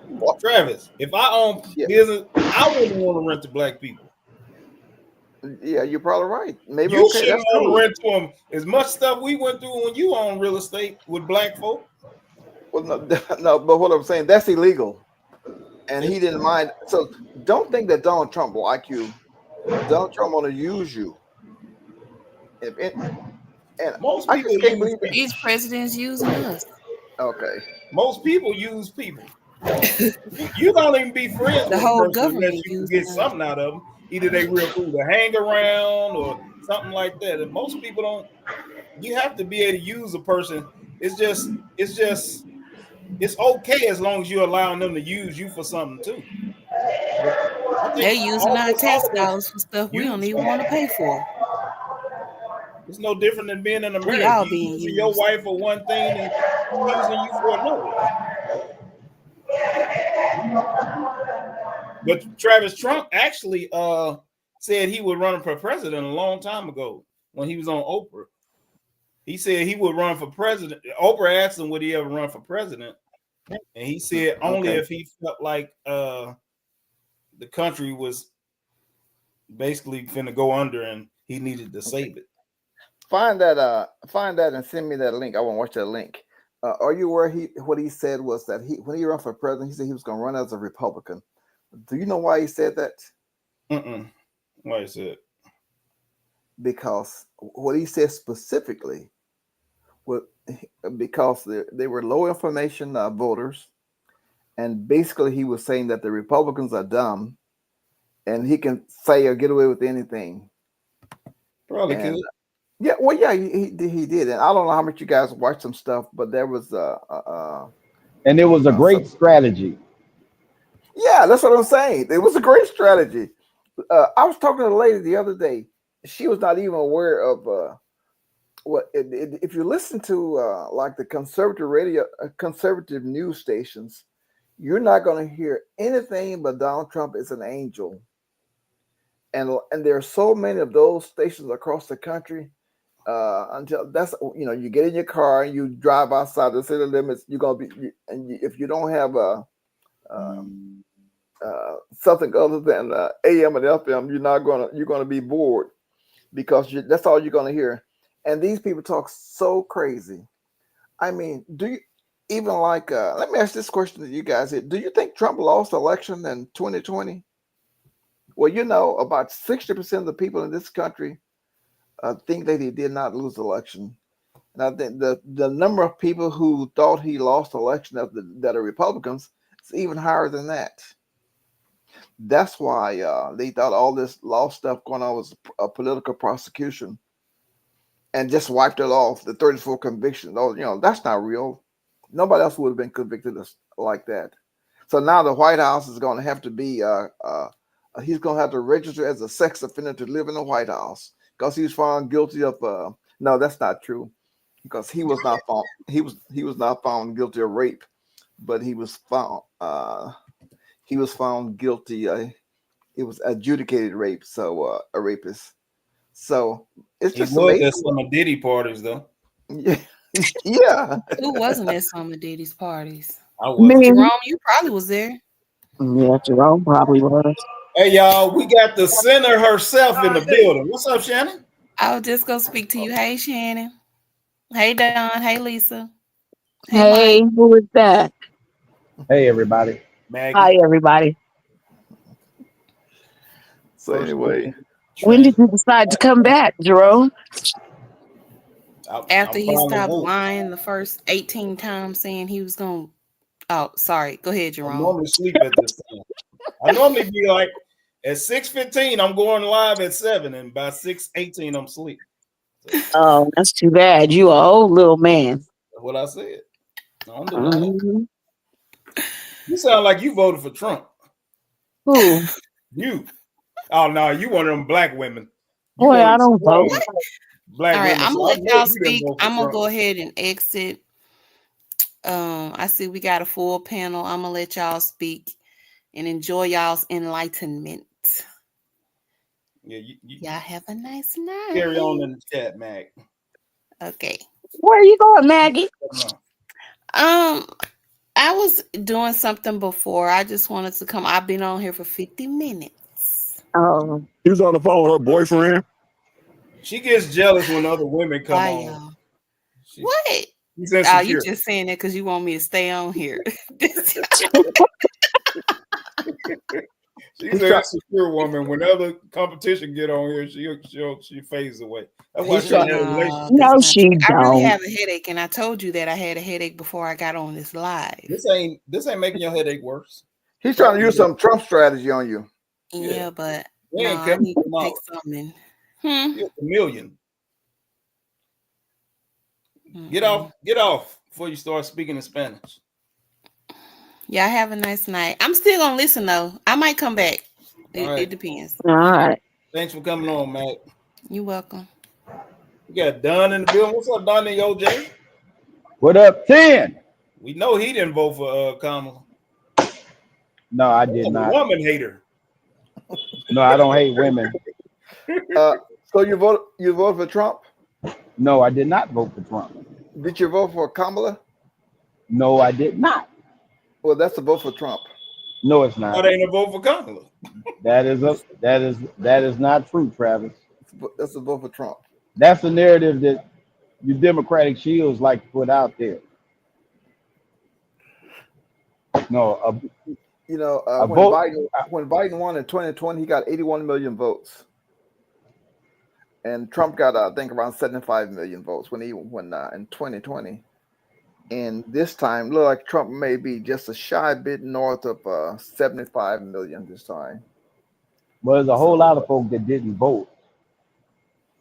What? Travis, if I own Yeah, business, I wouldn't want to rent to black people. yeah, you're probably right. Maybe You okay, shouldn't that's want to cool. rent to them as much stuff we went through when you own real estate with black folk. Well, no, no, but what I'm saying, that's illegal, and he didn't mind. So don't think that Donald Trump like you. Donald Trump want to use you. If it, and Most I people just can't use believe it. people. These presidents using us. Okay. Most people use people. You don't even be friends The with a whole person unless government you can using get us. something out of them. Either they real cool to hang around or something like that. And most people don't. You have to be able to use a person. It's okay as long as you're allowing them to use you for something too. But I They're think using our tax all of us dollars for stuff we don't use even them. want to pay for. It's no different than being in We America. all You being using your used. wife for one thing and she using you for another. But Travis Trump actually said he would run for president a long time ago when he was on Oprah. He said he would run for president. Oprah asked him would he ever run for president, and he said only Okay. if he felt like the country was basically finna go under and he needed to save it. Find that and send me that link. I want to watch that link. Are you aware what he said was that when he ran for president, he said he was going to run as a Republican. Do you know why he said that? Why is it? Because what he said specifically was because they were low information voters, and basically he was saying that the Republicans are dumb, and he can say or get away with anything. Probably could. Yeah, well, yeah, he did, and I don't know how much you guys watched some stuff, but there was and it was a great strategy. Yeah, that's what I'm saying. It was a great strategy. I was talking to a lady the other day. She was not even aware of if you listen to like the conservative radio, conservative news stations, you're not going to hear anything but Donald Trump is an angel. And there are so many of those stations across the country. Until that's you get in your car and you drive outside the city limits, you're gonna be, if you don't have something other than AM and FM, you're gonna be bored, because that's all you're gonna hear. And these people talk so crazy. I mean, do you even like? Let me ask this question to you guys here: do you think Trump lost the election in 2020? Well, about 60% of the people in this country think that he did not lose the election. And I think the number of people who thought he lost the election that are Republicans is even higher than that. That's why they thought all this law stuff going on was a political prosecution, and just wiped it off. The 34 convictions, that's not real. Nobody else would have been convicted like that. So now the White House is going to have to be he's going to have to register as a sex offender to live in the White House, because he was found guilty of no, that's not true, because he was not found not found guilty of rape, but he was found guilty. It was adjudicated rape, so a rapist. So it's He just was amazing. at some of Diddy parties though. Yeah, yeah. Who wasn't at some of Diddy's parties? I was. Jerome, you probably was there. Yeah, Jerome probably was. Hey y'all, we got the senator herself in the building. What's up, Shannon? I was just gonna speak to you. Hey, Shannon. Hey, Don. Hey, Lisa. Hey, Mike. who is that? Hey, everybody. Maggie. Hi, everybody. So anyway, When did you decide to come back, Jerome? After he stopped lying the first 18 times, saying he was gonna. Oh, sorry. Go ahead, I Jerome. normally sleep at this time. I normally be like at 6:15, I'm going live at 7, and by 6:18, I'm asleep. So, Oh, that's too bad. You an old little man. that's what I said. You sound like you voted for Trump. Who? You. Oh no, you one of them black women. You Boy, want I to don't vote. explain black All right, women. I'm So gonna I let know y'all you didn't speak. vote for I'm gonna Trump. go ahead and exit. I see we got a full panel. I'm gonna let y'all speak and enjoy y'all's enlightenment. Yeah, you Y'all have a nice night. carry on in the chat, Mac. Okay. Where are you going, Maggie? I was doing something before. I just wanted to come. I've been on here for 50 minutes. Oh, He was on the phone with her boyfriend. She gets jealous when other women come Bye, on. y'all. She's What? insecure. You just saying that because you want me to stay on here. She's an insecure woman. When other competition get on here, she fades away. That's why He's she trying- had a relationship. no, that's not she true. I really don't. have a headache, and I told you that I had a headache before I got on this live. This ain't making your headache worse. He's trying to use some Trump strategy on you. Yeah, but We no, ain't I kept need to them take out. something. You're a million. Get off before you start speaking in Spanish. Y'all have a nice night. I'm still gonna listen though. I might come back. It depends. All right. Thanks for coming on, Matt. You're welcome. We got Don in the building. What's up, Don and OJ? What up, 10? We know he didn't vote for Kamala. No, I did A not. woman hater. No, I don't hate women. So you voted for Trump? No, I did not vote for Trump. Did you vote for Kamala? No, I did not. Well, that's a vote for Trump. No, it's not. That ain't a vote for Kamala. That is not true, Travis. That's a vote for Trump. That's the narrative that the Democratic shields like to put out there. No, when Biden won in 2020, he got 81 million votes, and Trump got I think around 75 million votes when in 2020. And this time, look like Trump may be just a shy bit north of 75 million this time. well, there's a whole lot of folks that didn't vote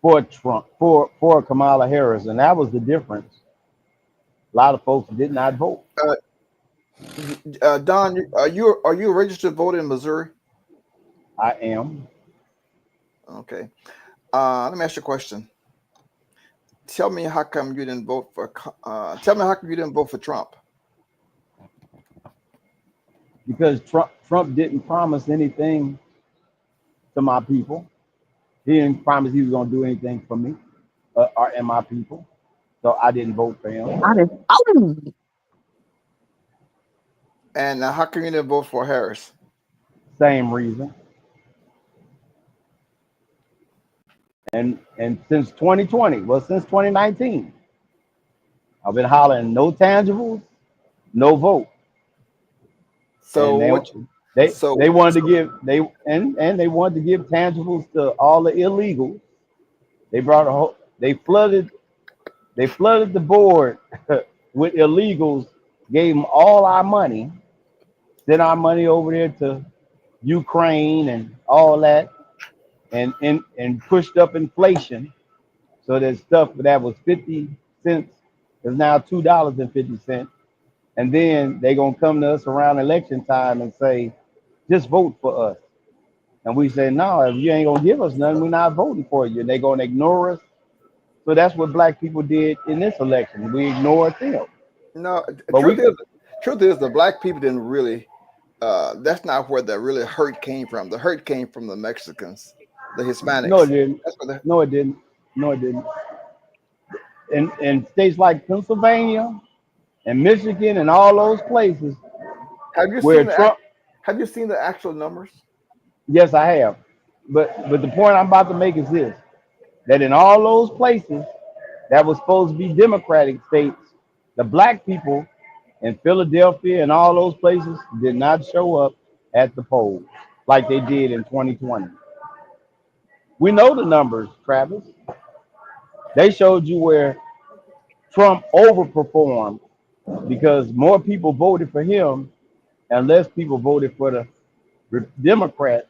for Trump, for Kamala Harris, and that was the difference. A lot of folks did not vote. Don, are you a registered voter in Missouri? I am. Okay. Let me ask you a question. Tell me how come you didn't vote for? Tell me how come you didn't vote for Trump? Because Trump didn't promise anything to my people. He didn't promise he was going to do anything for me and my people. So I didn't vote for him. And how come you didn't vote for Harris? Same reason. And since 2020, since 2019, I've been hollering no tangibles, no vote. So they wanted to give they wanted to give tangibles to all the illegals. They brought they flooded the board with illegals, gave them all our money, sent our money over there to Ukraine and all that, and pushed up inflation. So that stuff that was 50 cents is now $2.50. And then they're gonna come to us around election time and say, just vote for us. And we say, no, if you ain't gonna give us nothing, we're not voting for you. And they're gonna ignore us. So that's what black people did in this election. We ignored them. No, but truth is the black people didn't really. That's not where the really hurt came from. The hurt came from the Mexicans, the Hispanics. No, it didn't. No, it didn't. No, it didn't. In states like Pennsylvania and Michigan and all those places, have you seen the actual numbers? Yes, I have. But the point I'm about to make is this: that in all those places that was supposed to be Democratic states, the black people in Philadelphia and all those places did not show up at the polls like they did in 2020. We know the numbers, Travis. They showed you where Trump overperformed because more people voted for him and less people voted for the Democrats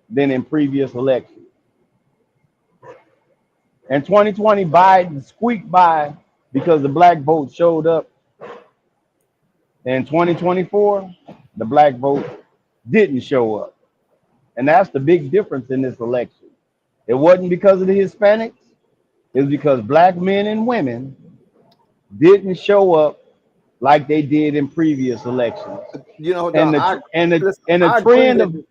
than in previous elections. In 2020, Biden squeaked by because the black vote showed up. In 2024, the black vote didn't show up. And that's the big difference in this election. It wasn't because of the Hispanics. It was because black men and women didn't show up like they did in previous elections. You know, And Don, I listen, the I agree trend that of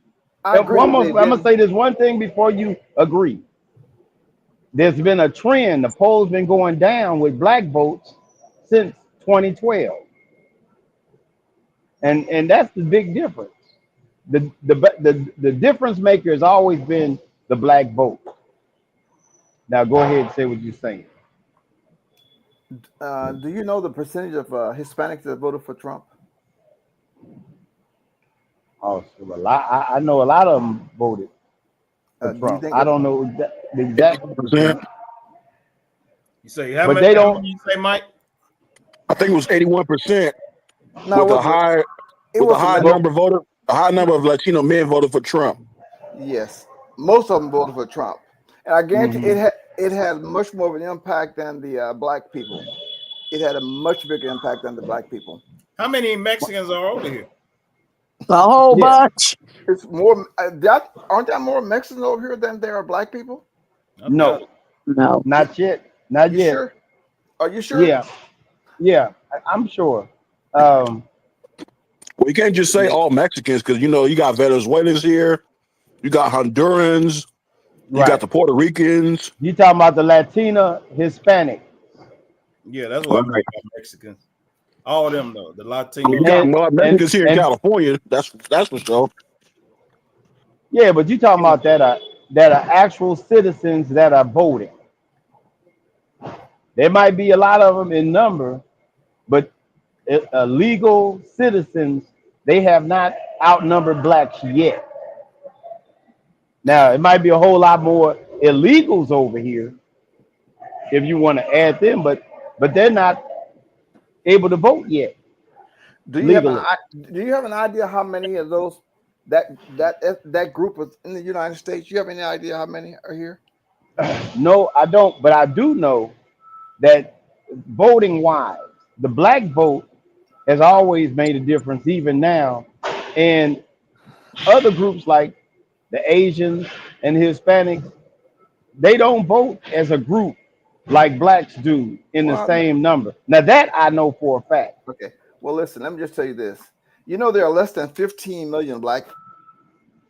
I agree I'm that they gonna didn't. say this one thing before you agree. There's been a trend. The polls been going down with black votes since 2012, and that's the big difference. The difference maker has always been the black vote. Now go ahead and say what you're saying. Do you know the percentage of Hispanics that voted for Trump? Oh, so a lot. I know a lot of them voted for Do you Trump. think I it's don't know the exact percentage, You say how but many? they How don't. many you say, Mike? I think it was 81% no? with It a wasn't high that. number voted. A high number of Latino men voted for Trump. Yes, most of them voted for Trump, and I guarantee Mhm. it had much more of an impact than the black people. It had a much bigger impact than the black people. How many Mexicans are over here? A whole Yeah. bunch. It's more that aren't there more Mexicans over here than there are black people? I doubt No, it. No. not yet. Not You yet. sure? Are you sure? Yeah, yeah. I'm sure. Um, Well, you can't just say all Mexicans because you got Venezuelans here, you got Hondurans, you got right. the Puerto Ricans. You talking about the Latina, Hispanic, Yeah, that's what I mean by Mexicans. All of them though, the I Latino. mean, you got a lot of and Mexicans here in and California. That's for sure. yeah, but you talking about that are actual citizens that are voting. There might be a lot of them in number, but legal citizens, they have not outnumbered blacks yet. Now it might be a whole lot more illegals over here if you want to add them, but they're not able to vote yet Do you have legally. an idea how many of those that group is in the United States? You have any idea how many are here? No, I don't, but I do know that voting wise, the black vote has always made a difference, even now. And other groups like the Asians and Hispanics, they don't vote as a group like blacks do in the Well, same number. Now that I know for a fact. okay. Well, listen. Let me just tell you this. You know there are less than 15 million black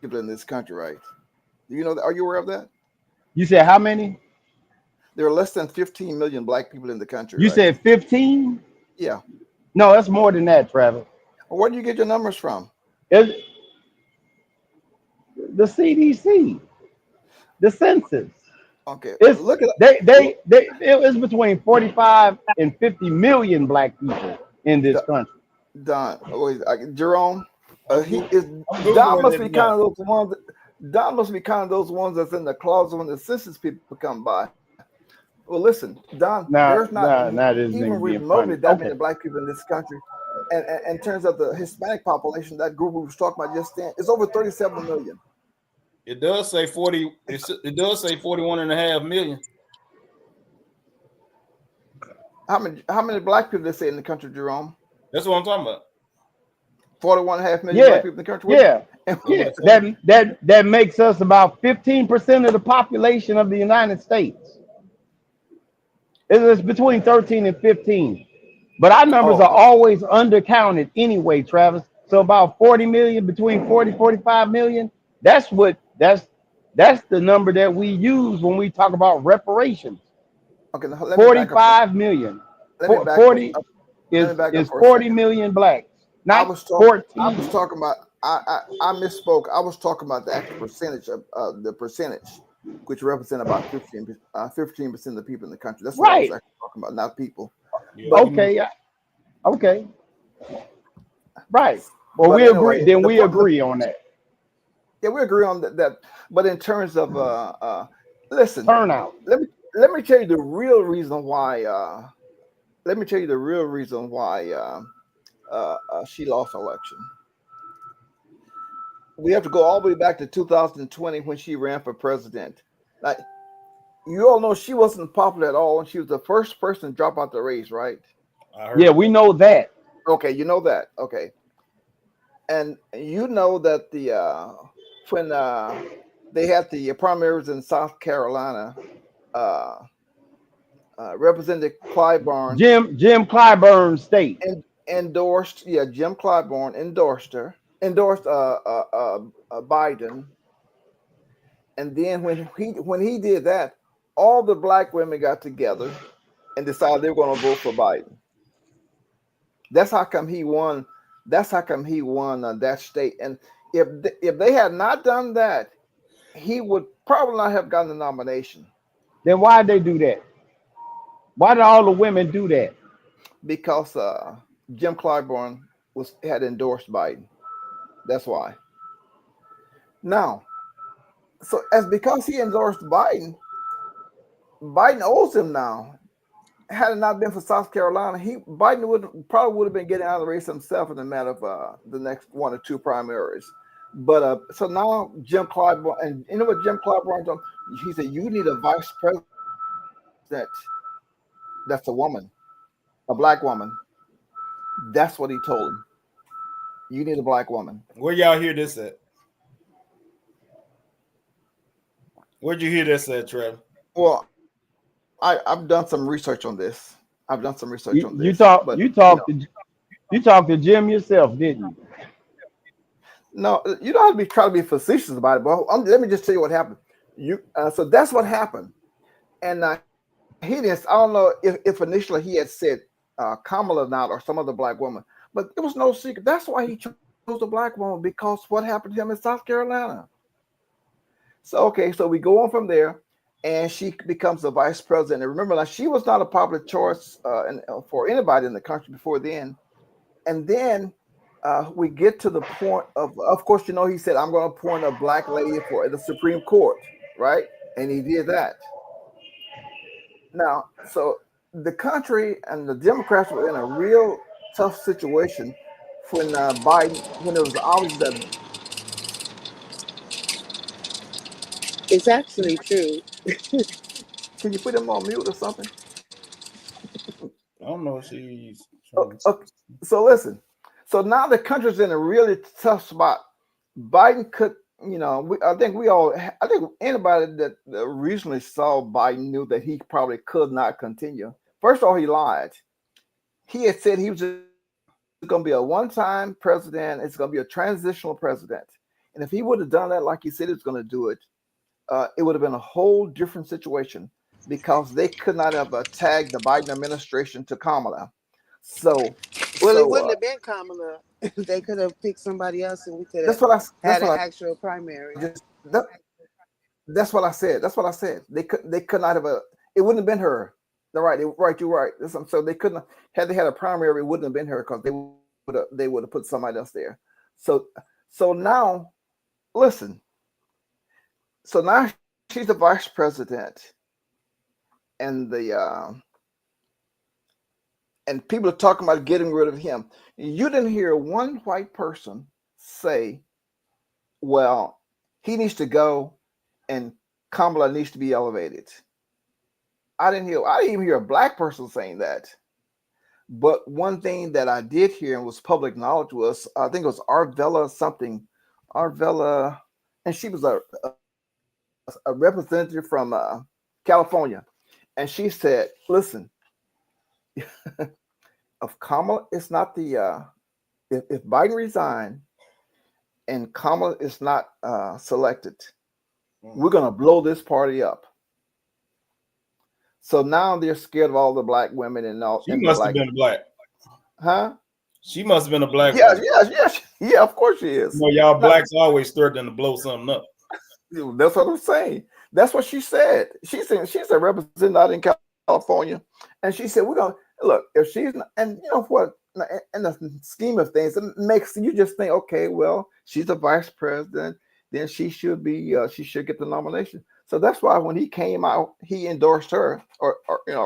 people in this country, right? Do you know that? Are you aware of that? You said how many? There are less than 15 million black people in the country, You right? said 15? Yeah. No, that's more than that, Travis. Well, where do you get your numbers from? It's the CDC, the census. Okay. It's Look at it was between 45 and 50 million black people in this country. Don. Jerome. He is. I'm Don Googling must it be now. kind of those ones. Don must be kind of those ones that's in the closet when the census people come by. Well, listen, Don. There's not Now this even nigga being remotely funny. that Okay. many black people in this country. And in terms of the Hispanic population, that group we was talking about just then, it's over 37 million. It does say 40. It does say 41.5 million. How many black people they say in the country, Jerome? That's what I'm talking about. 41.5 million Yeah, black people in the country. yeah, And yeah. That makes us about 15% of the population of the United States. It's between 13 and 15. But our numbers are always undercounted anyway, Travis. So about 40 million, between 45 million. That's the number that we use when we talk about reparations. okay, now let me back up. 45 million. Let me back 40 up. Let me back up is for a 40 second. million blacks, I not was 14. talking about. I misspoke. I was talking about the actual percentage of the percentage, which represent about 15% of the people in the country. That's what I was Right. actually talking about, not people. Yeah, But Okay. Okay. Right. Well, but we agree. anyway, Then we agree on that. yeah, we agree on that. But in terms of listen, Turnout. let me tell you the real reason why. Let me tell you the real reason why she lost the election. We have to go all the way back to 2020 when she ran for president. Like you all know, she wasn't popular at all, and she was the first person to drop out the race, right? I heard. Yeah, we know that. Okay, you know that. Okay, and you know that the when they had the primaries in South Carolina. Representative Clyburn Jim Clyburn State. Endorsed, Jim Clyburn endorsed Biden. And then when he did that, all the black women got together and decided they were going to vote for Biden. That's how come he won. That's how come he won that state. And if they had not done that, he would probably not have gotten the nomination. Then why did they do that? Why did all the women do that? Because Jim Clyburn had endorsed Biden. That's why. Now, so because he endorsed Biden owes him now. Had it not been for South Carolina, Biden probably would have been getting out of the race himself in the matter of the next 1 or 2 primaries. But so now Jim Clyburn, and you know what Jim Clyburn done? He said, "You need a vice president that's a woman, a black woman." That's what he told him. You need a black woman. Where y'all hear this at? Where'd you hear this at, Trevor? Well, I've done some research on this. You talked to Jim yourself, didn't you? No, you don't have to try to be facetious about it, but let me just tell you what happened. So that's what happened, and he didn't. I don't know if initially he had said Kamala not or some other black woman, but it was no secret. That's why he chose a black woman, because what happened to him in South Carolina. So so we go on from there, and she becomes the vice president. And remember, now she was not a popular choice for anybody in the country before then. And then we get to the point of course, he said, "I'm going to appoint a black lady for the Supreme Court," right? And he did that. Now, so the country and the Democrats were in a real tough situation when Biden, when it was obvious that. It's actually true. Can you put him on mute or something? I don't know if she's. Okay. So listen. So now the country's in a really tough spot. Biden could, I think anybody that recently saw Biden knew that he probably could not continue. First of all, he lied. He had said he was going to be a one-time president. It's going to be a transitional president. And if he would have done that like he said he was going to do it, it would have been a whole different situation, because they could not have tagged the Biden administration to Kamala. It wouldn't have been Kamala. They could have picked somebody else, and we could have had an actual primary. That's what I said. They could not have it wouldn't have been her. You're right. So they couldn't have, had they had a primary, it wouldn't have been her, because they would have put somebody else there. So now, listen. So now she's the vice president, and and people are talking about getting rid of him. You didn't hear one white person say, "Well, he needs to go, and Kamala needs to be elevated." I didn't even hear a black person saying that. But one thing that I did hear and was public knowledge was, I think it was Arvella, and she was a representative from California, and she said, "Listen, if Kamala is not if Biden resigned and Kamala is not selected, we're gonna blow this party up." So now they're scared of all the black women and all. She must have been black, huh? She must have been a black. Yeah. Of course she is. Y'all blacks always threatening to blow something up. That's what I'm saying. That's what she said. She's a representative out in California, and she said, "We're gonna look if she's not," and you know what? In the scheme of things, it makes you just think, okay, well, she's a vice president, then she should get the nomination. So that's why when he came out, he endorsed her or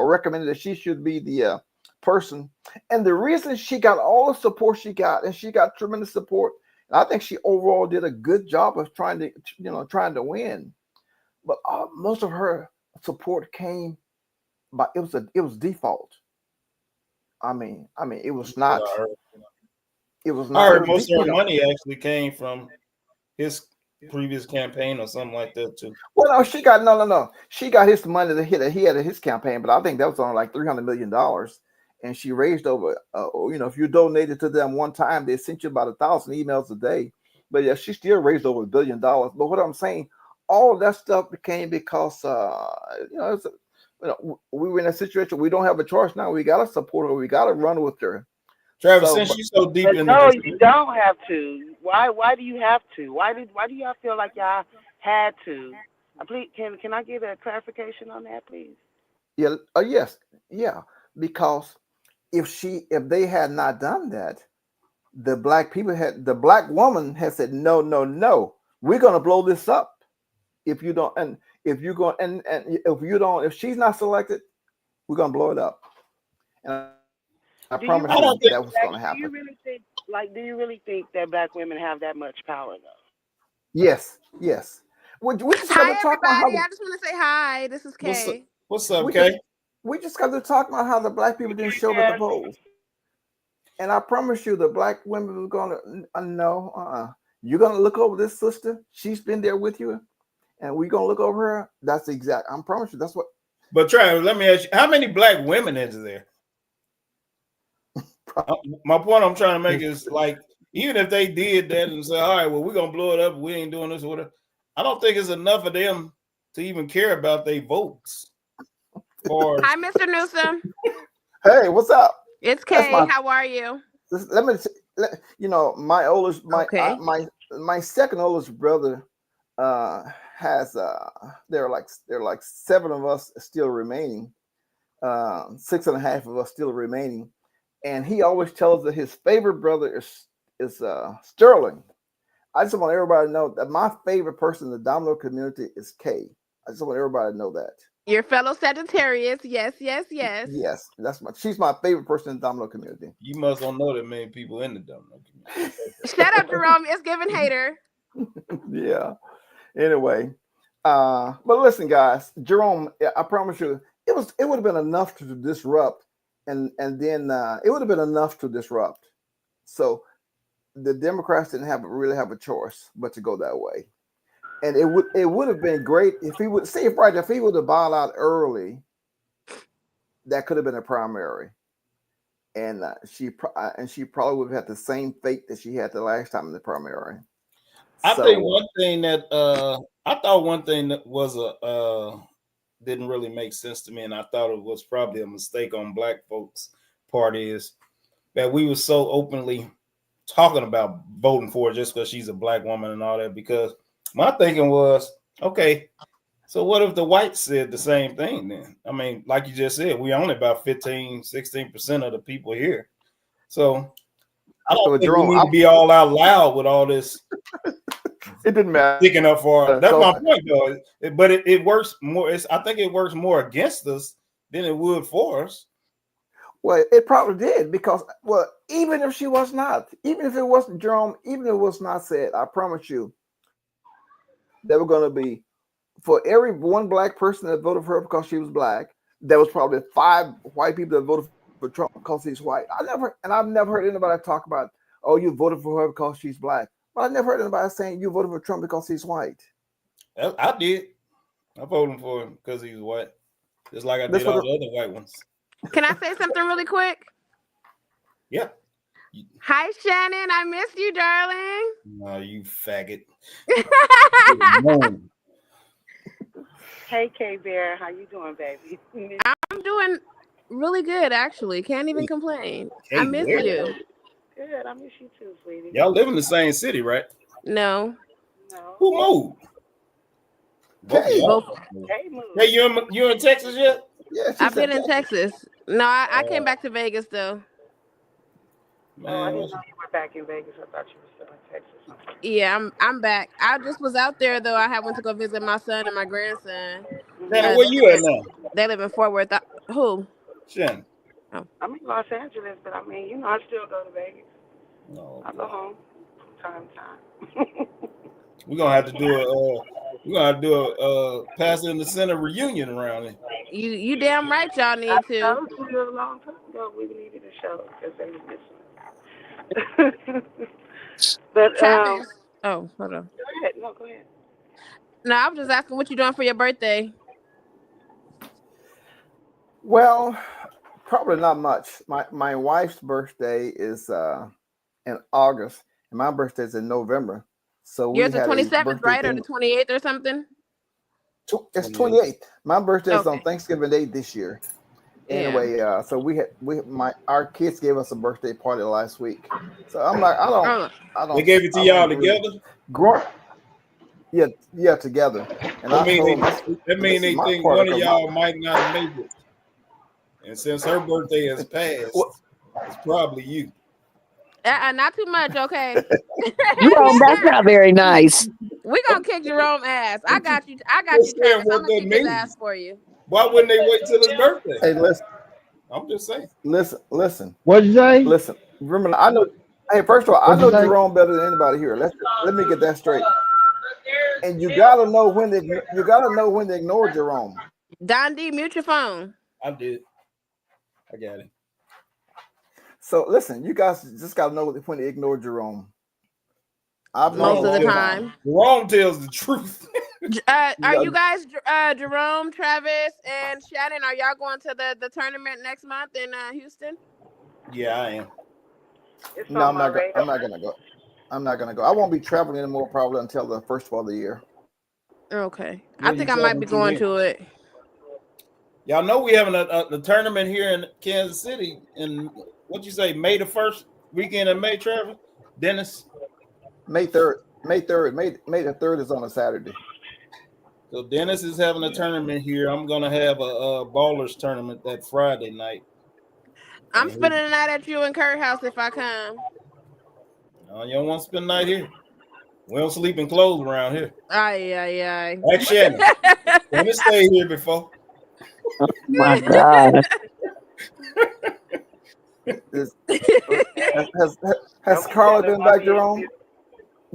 recommended that she should be the person. And the reason she got all the support she got, and she got tremendous support, and I think she overall did a good job of trying to win. But most of her support came by it was default. I mean, it was not. It was not. I heard most of her money actually came from his previous campaign or something like that too. Well, no, she got no. She got his money that he had at his campaign, but I think that was only like $300 million, and she raised over. If you donated to them one time, they sent you about 1,000 emails a day. But yeah, she still raised over $1 billion. But what I'm saying, all of that stuff became because we were in a situation we don't have a choice now. We got to support her. We got to run with her. Travis, since you're so deep in no, you don't have to. Why do you have to? Why do y'all feel like y'all had to? Please, can I get a clarification on that, please? Yeah. Yes. Yeah. Because if they had not done that, the black woman had said, no, we're gonna blow this up if you don't, and if you go and if you don't, if she's not selected, we're gonna blow it up. And I promise you that was gonna happen. Do you really think that black women have that much power though? Yes. We just hi everybody. I just want to say hi. This is Kay. What's up, Kay? We just got to talk about how the black people didn't show up at the polls. And I promise you, the black women were going to no. You're going to look over this sister. She's been there with you, and we're going to look over her. That's exact. I promise you, that's what. But Travis, let me ask you, how many black women is there? My point I'm trying to make is like, even if they did that and say, all right, well, we're going to blow it up, we ain't doing this or whatever, I don't think it's enough of them to even care about their votes. Hi, Mr. Newsom. Hey, what's up? It's Kay. How are you? My oldest, my second oldest brother has there are like 7 of us still remaining, 6.5 of us still remaining, and he always tells that his favorite brother is Sterling. I just want everybody to know that my favorite person in the Domino community is Kay. I just want everybody to know that. Your fellow Sagittarius, yes. Yes, she's my favorite person in the Domino community. You must don't know that many people in the Domino community. Shut up, Jerome. It's giving hater. Yeah. Anyway, but listen, guys, Jerome, I promise you, it would have been enough to disrupt, and then it would have been enough to disrupt. So the Democrats didn't really have a choice but to go that way. And it would have been great if he would have bowed out early. That could have been a primary, and she probably would have had the same fate that she had the last time in the primary. I think one thing that was didn't really make sense to me, and I thought it was probably a mistake on Black folks' part, is that we were so openly talking about voting for her just because she's a Black woman and all that, because my thinking was, okay, so what if the whites said the same thing then? I mean, like you just said, we only about 15-16% of the people here. So I don't think we need to be all out loud with all this. It didn't matter. Sticking up for that's my point, though. But it works more. I think it works more against us than it would for us. Well, it probably did, because even if she was not, even if it wasn't Jerome, even if it was not said, I promise you, there were going to be, for every one Black person that voted for her because she was Black, there was probably 5 white people that voted for Trump because he's white. I've never heard anybody talk about, oh, you voted for her because she's Black. But I never heard anybody saying you voted for Trump because he's white. I did. I voted for him because he's white, just like I did all the other white ones. Can I say something really quick? Yeah. Hi, Shannon. I missed you, darling. No, you faggot. Hey, K-Bear. How you doing, baby? I'm doing really good, actually. Can't even complain. I miss you. Good. I miss you too, sweetie. Y'all live in the same city, right? No. Who moved? Hey, hey, you in Texas yet? Yeah, I've been in Texas. No, I came back to Vegas though. Man, I didn't know you were back in Vegas. I thought you were still in Texas. Yeah, I'm back. I just was out there though. I went to go visit my son and my grandson. Man, where you at now? They live in Fort Worth. Who? Shannon. Oh. I'm in Los Angeles, but I mean, I still go to Vegas. No, I go home from time to time. We're gonna have to do a Pass in the Center reunion around here. You damn right y'all need to. I told you a long time ago we needed a show because they was missing. But Travis. Oh, hold on. ahead. No, go ahead. No, I was just asking what you doing for your birthday. Well, probably not much. My wife's birthday is in August, and my birthday is in November. So we Yours the had a 27th, birthday right, or thing. the 28th or something? It's 28th. My birthday is on Okay. Thanksgiving Day this year. Yeah. Anyway, so our kids gave us a birthday party last week. So I'm like, I don't. They gave it to y'all together? Yeah, together. And That I told them, mean they my think part one of of the y'all might not make it. And since her birthday has passed, it's probably you. Not too much, okay? Jerome, that's not very nice. We gonna kick Jerome ass. I got you. I got you, Just saying Travis. what I'm gonna that kick his means. ass for you. Why wouldn't they wait till his birthday? Hey, listen. I'm just saying. Listen. What'd you say? Listen. Remember, I know. Hey, first of all, I What'd you know say? Jerome better than anybody here. Let me get that straight. And you gotta know when to ignore Jerome. Don D, mute your phone. I did. I got it. So listen, you guys just gotta know when to ignore Jerome. Most of the time. Jerome tells the truth. Are you guys, Jerome, Travis, and Shannon? Are y'all going to the tournament next month in Houston? Yeah, I am. No, I'm not gonna go. I'm not gonna go. I won't be traveling anymore probably until the first part of the year. Okay, Where I think you I might be traveling going to it. Y'all know we having a tournament here in Kansas City in what you say, May the 1st weekend of May, Travis? Dennis? May 3rd. May the 3rd is on a Saturday. So Dennis is having a tournament here. I'm gonna have a ballers tournament that Friday night. I'm spending the night at you and Kurt house if I come. You don't want to spend the night here. We don't sleep in clothes around here. Aye. Like Shannon. Dennis stayed here before. Oh my God. Has Carla been back, Jerome?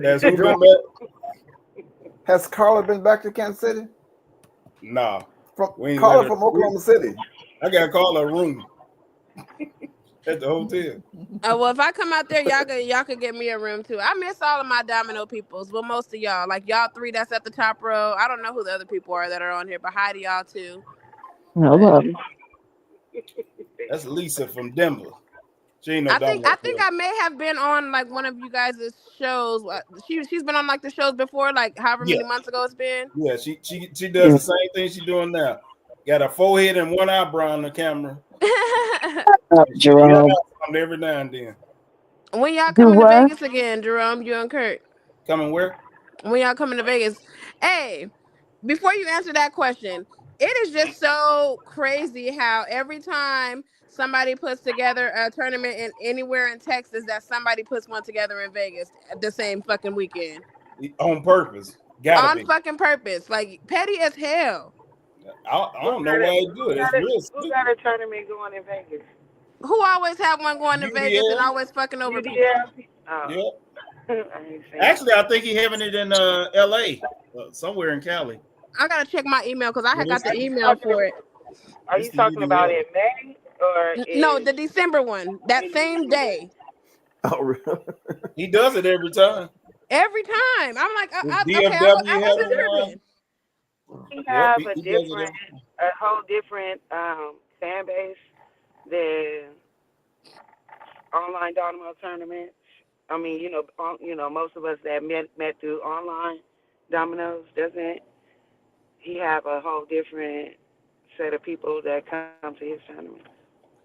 Has who been back? Has Carla been back to Kansas City? Nah. Carla from Oklahoma City. I got to call her room at the hotel. Well, if I come out there, y'all could get me a room too. I miss all of my domino peoples. Well, most of y'all, like y'all three that's at the top row. I don't know who the other people are that are on here, but hi to y'all too. Hello. That's Lisa from Denver. She ain't no I think domino I may have been on like one of you guys' shows. She's been on like the shows before, like however many months ago it's been. Yeah, she does the same thing she's doing now. Got a forehead and one eyebrow on the camera. Jerome. Every now and then. When y'all coming to Vegas again, Jerome, you and Kurt? Coming where? When y'all coming to Vegas? Hey, before you answer that question, it is just so crazy how every time somebody puts together a tournament in anywhere in Texas, that somebody puts one together in Vegas at the same fucking weekend. On purpose. On fucking purpose. Like petty as hell. I don't know why they do it. It's real Who got a tournament going in Vegas? Who always have one going to Vegas and always fucking over people? Oh. Yeah. Actually, I think he's having it in LA, somewhere in Cali. I gotta check my email because I had got the email for it. Are you talking about in May or no, the December one? That same day. Oh, really? He does it every time. Every time. I'm like, DFW okay, I wasn't tripping. We have a whole different fan base than online domino tournaments. I mean, you know, most of us that met through online dominoes, doesn't he have a whole different set of people that come to his tournament?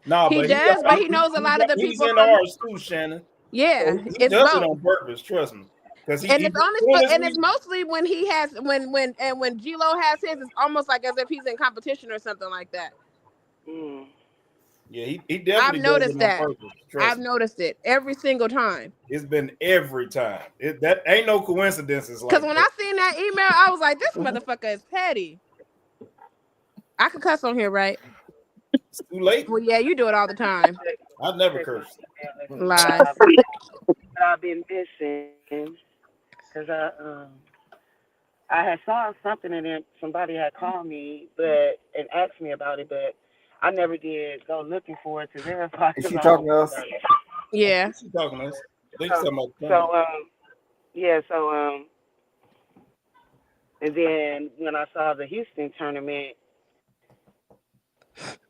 No, he does, but he knows a lot of the people. He's in ours too, Shannon. Yeah, so he does it on purpose. Trust me. It's mostly when he has when G-Lo has his, it's almost like as if he's in competition or something like that. Mm. Yeah, he definitely. I've noticed does it on that. purpose. I've noticed it every single time. It's been every time. That ain't no coincidences. Because when I seen that email, I was like, "This motherfucker is petty." I can cuss on here, right? It's too late. Well, yeah, you do it all the time. I've never cursed. Lies. I've been missing because I had saw something and then somebody had called me and asked me about it, but I never did go looking for it to verify. Is she talking to us? Yeah. She talking to us. So And then when I saw the Houston tournament,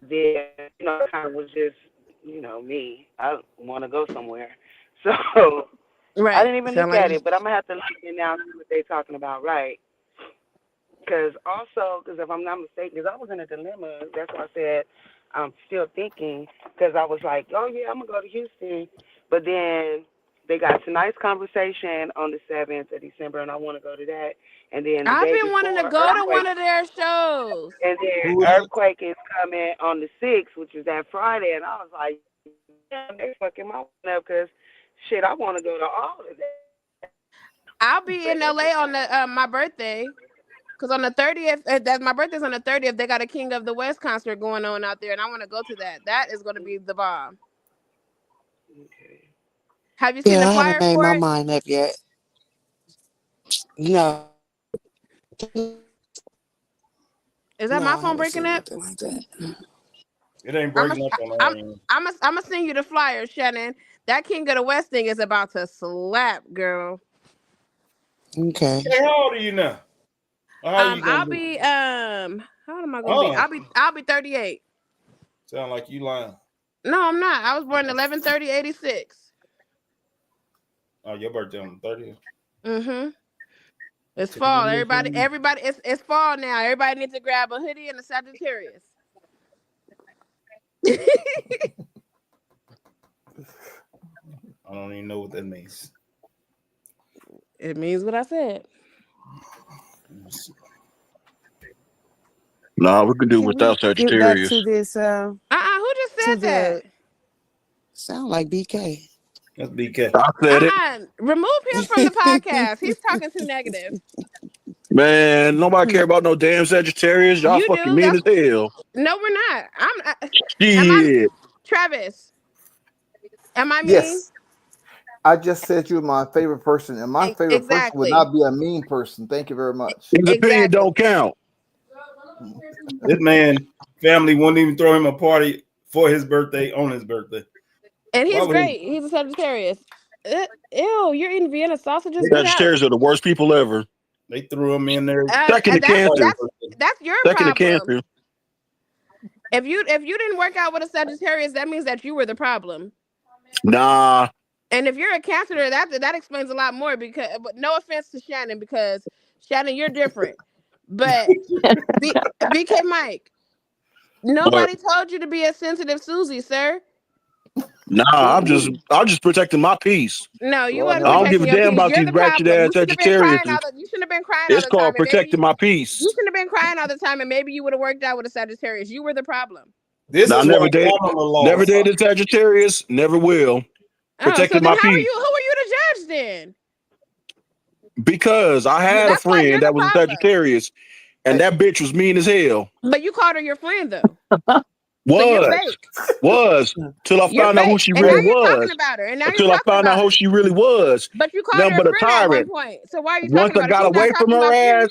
then it kind of was just me. I want to go somewhere, so Right. I didn't even Sound look like at it. But I'm gonna have to look in now and see what they're talking about, right? Because if I'm not mistaken, because I was in a dilemma. That's why I said I'm still thinking. Because I was like, oh yeah, I'm gonna go to Houston, but then they got tonight's conversation on the 7th of December, and I want to go to that. And then the I've day been wanting to before, go to Earthquake, one of their shows. and then Who is it? Earthquake is coming on the 6th, which is that Friday, and I was like, damn, they fucking my up because shit, I want to go to all of that. I'll be in LA on the my birthday. Because on the 30th, that's my birthday's on the 30th, they got a King of the West concert going on out there, and I want to go to that. That is going to be the bomb. Okay. Have you seen the I flyer haven't made for my it? mind up yet. No. Is that No, my I phone haven't breaking seen up? nothing like that. It ain't I'm breaking up on I'm our end. I'm send you the flyer, Shannon. That King of the West thing is about to slap, girl. Okay. Hey, how old are you now? Or how you gonna I'll do? be how old am I gonna be? I'll be 38. Sound like you lying. No, I'm not. I was born 11/30/86. Oh, your birthday on the 30th. Mm-hmm. It's fall. Everybody, it's fall now. Everybody needs to grab a hoodie and a Sagittarius. I don't even know what that means. It means what I said. Nah, we can do without Get back Sagittarius. to this. Who just said that? Sound like BK. That's BK. I said it. Remove him from the podcast. He's talking too negative. Man, nobody care about no damn Sagittarius. Y'all You fucking do. mean as hell. No, we're not. Shit. Travis, am I mean? Yes. I just said you're my favorite person, and my favorite person would not be a mean person. Thank you very much. His opinion don't count. This man family wouldn't even throw him a party for his birthday on his birthday. And he's great. He's a Sagittarius. Ew, you're eating Vienna sausages. Sagittarius are the worst people ever. They threw him in there. Second to Cancer. That's your Second to problem. Cancer. If you didn't work out with a Sagittarius, that means that you were the problem. Nah. And if you're a Cancer, that explains a lot more. Because, but no offense to Shannon, because Shannon, you're different. But BK Mike, nobody told you to be a sensitive Susie, sir. Nah, I'm just protecting my peace. No, you I wasn't. don't give a damn about You're these ratchet ass Sagittarius. You shouldn't have been crying. It's all the called time, protecting my peace. You shouldn't have been crying all the time, and maybe you would have worked out with a Sagittarius. You were the problem. This is never dated Sagittarius. Never will. Protecting my peace. Who are you to judge then? Because I had a friend that was a Sagittarius, and that bitch was mean as hell. But you called her your friend though. Was till I found out who she really was. Until I found out who she really was. But you called her a friend at one point. So why are you talking about Once I got away from her ass,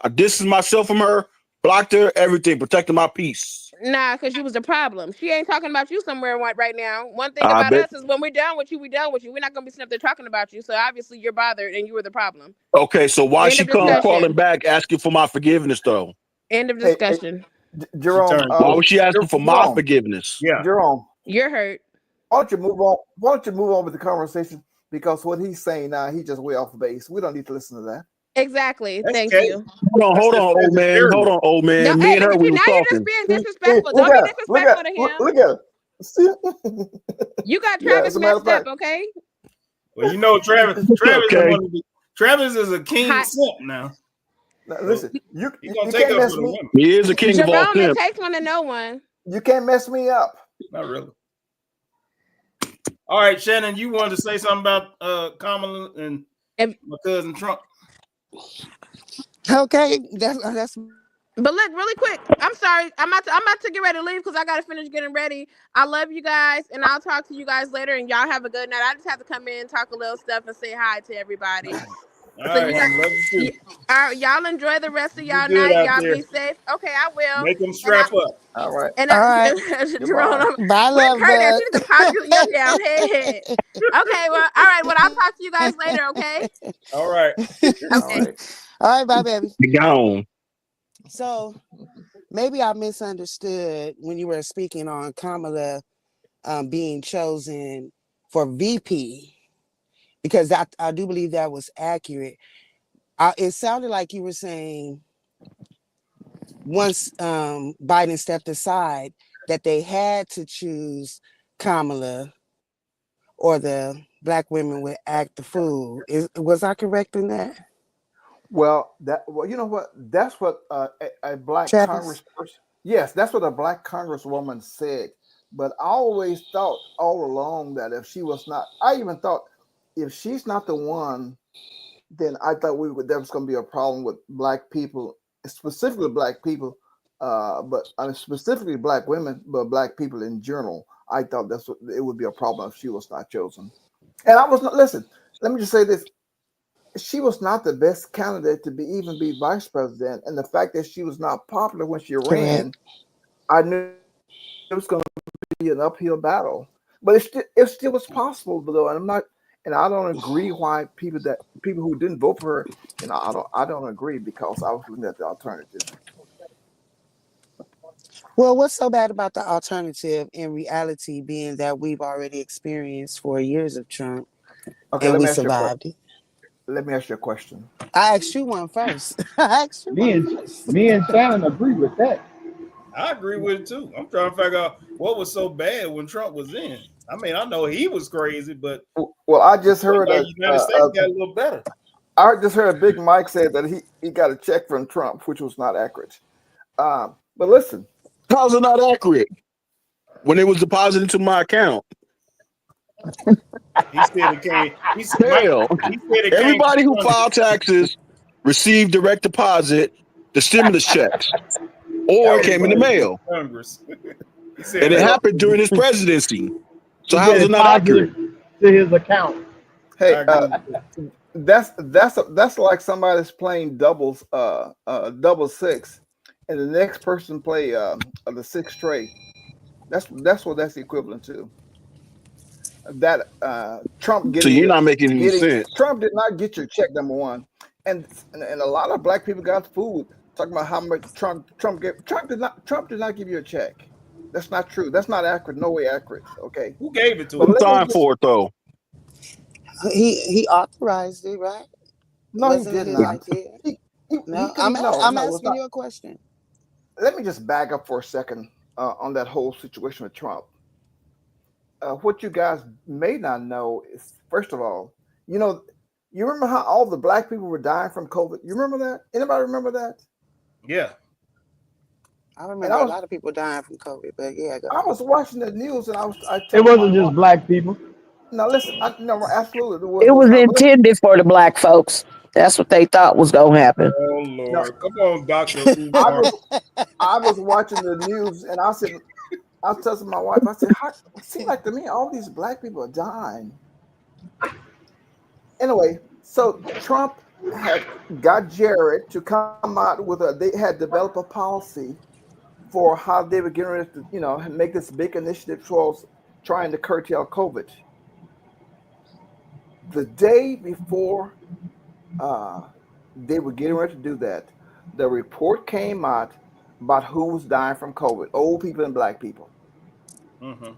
I distanced myself from her, blocked her, everything, protecting my peace. Nah, because you was the problem. She ain't talking about you somewhere right now. One thing about us is when we're done with you, we done with you. We're not gonna be sitting up there talking about you. So obviously you're bothered and you were the problem. Okay, so why she come calling back asking for my forgiveness though? End of discussion. Jerome, why was she asking for my forgiveness? Yeah, Jerome, you're hurt. Why don't you move on? Why don't you move on with the conversation? Because what he's saying now, he just way off the base. We don't need to listen to that. Exactly. Thank you. Hold on, old man. Hold on, old man. Me and her, we was now talking. You're just being disrespectful. Don't be disrespectful to him. Look at him. You got Travis messed up, okay? Well, you know, Travis is a king simp now. Now, listen, you gonna take can't up mess for the me. women. He is a king of all Jerome, it takes one to know one. You can't mess me up. Not really. All right, Shannon, you wanted to say something about Kamala and my cousin Trump. Okay, that's. But look, really quick. I'm sorry. I'm about to get ready to leave because I gotta finish getting ready. I love you guys, and I'll talk to you guys later. And y'all have a good night. I just have to come in, talk a little stuff, and say hi to everybody. All So right, you got, honey, love you too. y'all enjoy the rest of Be y'all good night. out Y'all there. be safe. Okay, I will. Make them And I strap up. All right. and All right. Jerome, Goodbye. Bye, where's love Kurt at? bug. She need to pop your damn head. Okay, well, all right. Well, I'll talk to you guys later. Okay. All right. All Okay. right. All right, bye, baby. Gone. So maybe I misunderstood when you were speaking on Kamala being chosen for VP, because I do believe that was accurate. It sounded like you were saying once Biden stepped aside that they had to choose Kamala or the black women would act the fool. Was I correct in that? Well, you know what? That's what a black Travis? congressperson. Yes, that's what a black congresswoman said. But I always thought all along that if she was not, I even thought if she's not the one, then I thought there was going to be a problem with black people, specifically black people, but I mean specifically black women, but black people in general. I thought it would be a problem if she was not chosen. And I was not. Listen, let me just say this: she was not the best candidate to even be vice president, and the fact that she was not popular when she ran, Correct. I knew it was going to be an uphill battle. But it still was possible, though, and I don't agree why people who didn't vote for her, I don't agree because I was looking at the alternative. Well, what's so bad about the alternative in reality being that we've already experienced 4 years of Trump Okay, and let we me ask you a question. survived it? Let me ask you a question. I asked you one first. I asked you one first. Me and Shannon agree with that. I agree with it too. I'm trying to figure out what was so bad when Trump was in. I mean, I know he was crazy, but Well, I just heard the United States got a little better. I just heard Big Mike say that he got a check from Trump, which was not accurate. But listen, how's it not accurate? When it was deposited into my account. He said it came. He said it everybody came who filed taxes received direct deposit the stimulus checks, or it came in the mail. Congress. And it happened during his presidency. So how is it not Deposited accurate? to his account? hey, that's like somebody's playing doubles, double six, and the next person play the six straight. That's what that's equivalent to. That Trump So you're not making any sense. Trump did not get your check, number one, and a lot of black people got food talking about how much Trump did not give you a check. That's not true. That's not accurate. No way accurate. Okay. Who gave it to Who him? signed for it though? He authorized it, right? No, he did not. I'm asking you a question. Let me just back up for a second on that whole situation with Trump. What you guys may not know is, first of all, you remember how all the black people were dying from COVID? You remember that? Anybody remember that? Yeah. I remember a lot of people dying from COVID, but yeah. I was watching the news and it wasn't just black people. No, listen, no, absolutely. It was intended for the black folks. That's what they thought was going to happen. Oh, Lord. Come on, Doctor. I was watching the news and I was telling my wife, I said, it seems like to me all these black people are dying. Anyway, so Trump had got Jared to come out with they had developed a policy for how they were getting ready to, make this big initiative towards trying to curtail COVID. The day before they were getting ready to do that, the report came out about who was dying from COVID, old people and black people. Mm-hmm.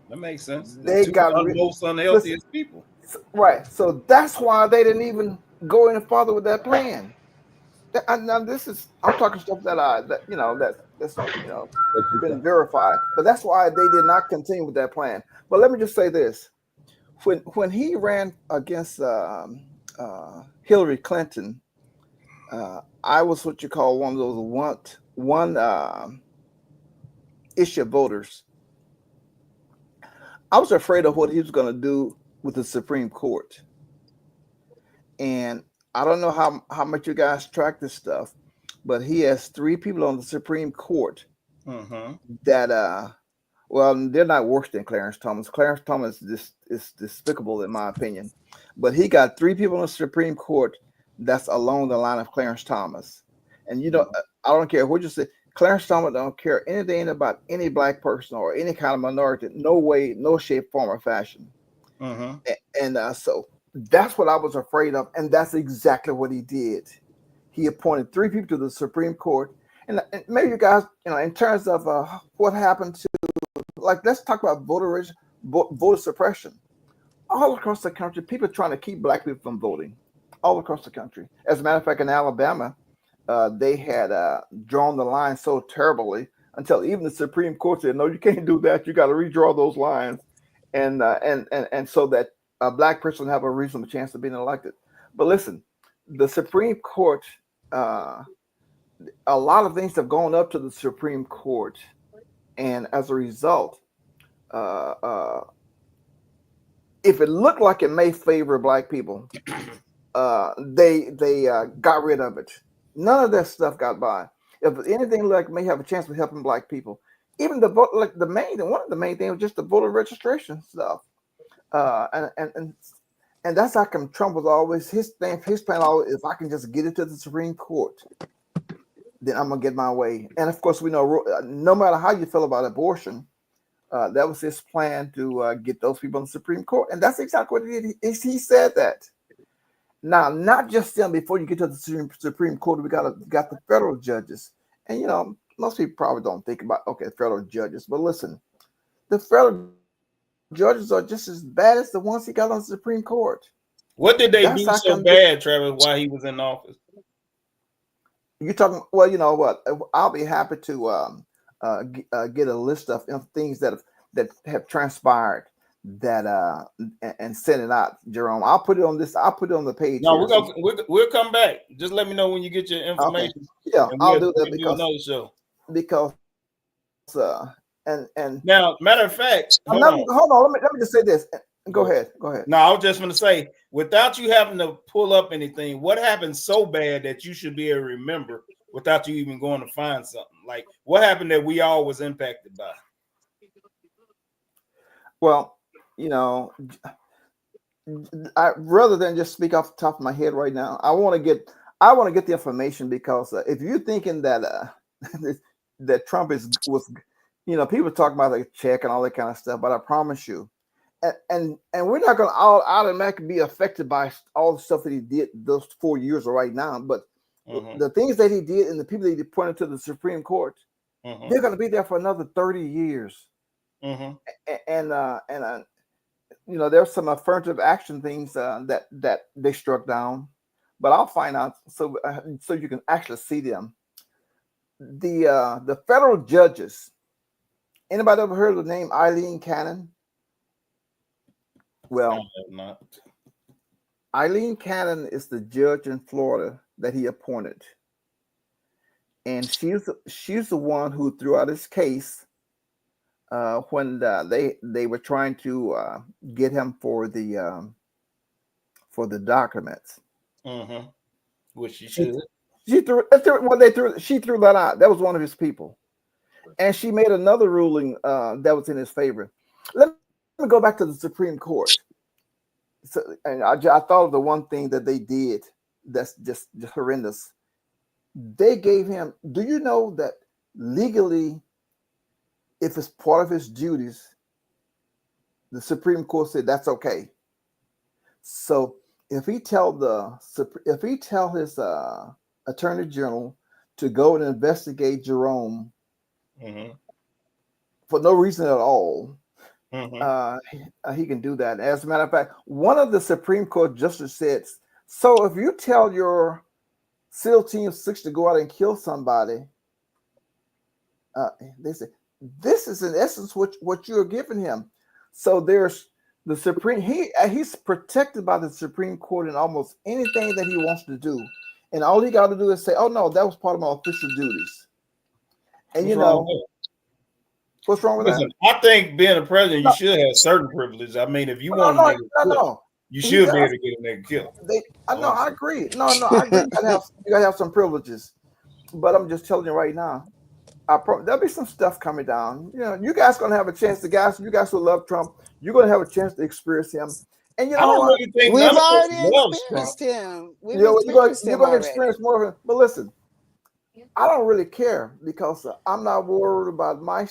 That makes sense. They got most unhealthiest people. Right. So that's why they didn't even go any further with that plan. Now I'm talking stuff that's been verified. But that's why they did not continue with that plan. But let me just say this: when he ran against Hillary Clinton, I was what you call one of those one issue voters. I was afraid of what he was going to do with the Supreme Court. And I don't know how much you guys track this stuff, but he has 3 people on the Supreme Court that Well, they're not worse than Clarence Thomas. Clarence Thomas is despicable in my opinion, but he got 3 people in the Supreme Court that's along the line of Clarence Thomas. And I don't care what you say. Clarence Thomas don't care anything about any black person or any kind of minority. No way, no shape, form, or fashion. And so that's what I was afraid of, and that's exactly what he did. He appointed 3 people to the Supreme Court, and maybe you guys, in terms of what happened to, like, let's talk about voter suppression. All across the country, people are trying to keep black people from voting. All across the country. As a matter of fact, in Alabama, they had drawn the line so terribly until even the Supreme Court said, "No, you can't do that. You got to redraw those lines," and so that a black person have a reasonable chance of being elected. But listen, the Supreme Court, a lot of things have gone up to the Supreme Court, and as a result, if it looked like it may favor black people, they got rid of it. None of that stuff got by. If anything like may have a chance of helping black people, even the vote, like one of the main things was just the voter registration stuff. And that's how come Trump was always his plan always, if I can just get it to the Supreme Court, then I'm gonna get my way. And of course, we know no matter how you feel about abortion, that was his plan to get those people in the Supreme Court, and that's exactly what he did. He said that. Now, not just them. Before you get to the Supreme Court, we got the federal judges, and most people probably don't think about federal judges, but listen, the federal judges are just as bad as the ones he got on the Supreme Court. What did they do so bad, Travis, while he was in office? You're talking, well, you know what? I'll be happy to get a list of things that have transpired that and send it out, Jerome. I'll put it on the page. No, we'll come back. Just let me know when you get your information. Okay. Yeah, I'll do that because and now, matter of fact, hold on. Let me just say this. Go ahead. No, I was just going to say, without you having to pull up anything, what happened so bad that you should be able to remember without you even going to find something? Like, what happened that we all was impacted by? Well, rather than just speak off the top of my head right now, I want to get the information, because if you're thinking that that Trump was people talk about like check and all that kind of stuff, but I promise you, and we're not going to all automatically be affected by all the stuff that he did those 4 years right now, but the things that he did and the people that he appointed to the Supreme Court, they're going to be there for another 30 years. And there's some affirmative action things that they struck down, but I'll find out so you can actually see them. The federal judges. Anybody ever heard of the name Eileen Cannon? Well, I have not. Eileen Cannon is the judge in Florida that he appointed, and she's the one who threw out his case when they were trying to get him for the documents. Which she should. She threw that out. That was one of his people, and she made another ruling that was in his favor. Let me go back to the Supreme Court. So, and I thought of the one thing that they did that's just horrendous. They gave him. Do you know that legally, if it's part of his duties, the Supreme Court said that's okay. So if he tell his Attorney General to go and investigate Jerome for no reason at all, he can do that. As a matter of fact, one of the Supreme Court justices said, so if you tell your SEAL Team 6 to go out and kill somebody, they say, this is in essence what you're giving him. So there's the Supreme, he's protected by the Supreme Court in almost anything that he wants to do. And all he got to do is say, oh no, that was part of my official duties. And what's wrong with that? I think being a president, you should have certain privileges. I mean, if you want to you should be able to get a nigga killed. I agree. I agree. You gotta have some privileges. But I'm just telling you right now, There'll be some stuff coming down. You know, you guys gonna have a chance. You guys who love Trump, you're gonna have a chance to experience him. And you I know don't what? really think We've none of us already loves Trump. experienced him. We've You're experienced him gonna already. experience more of him. But listen, I don't really care because I'm not worried about my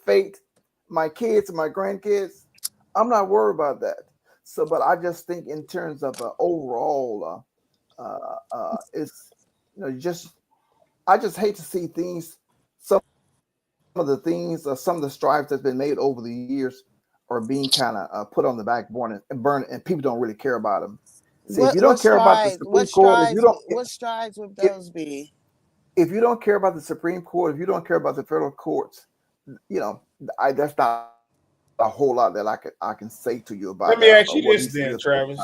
fate, my kids, and my grandkids. I'm not worried about that. So, but I just think in terms of overall, it's I just hate to see things. Some of the things, some of the strides that's been made over the years are being kind of put on the back burner and burned, and people don't really care about them. See, if you don't care about the Supreme Court, what strides would those be? If you don't care about the Supreme Court, if you don't care about the federal courts, that's not a whole lot that I can say to you about. Let me ask you this then, Travis.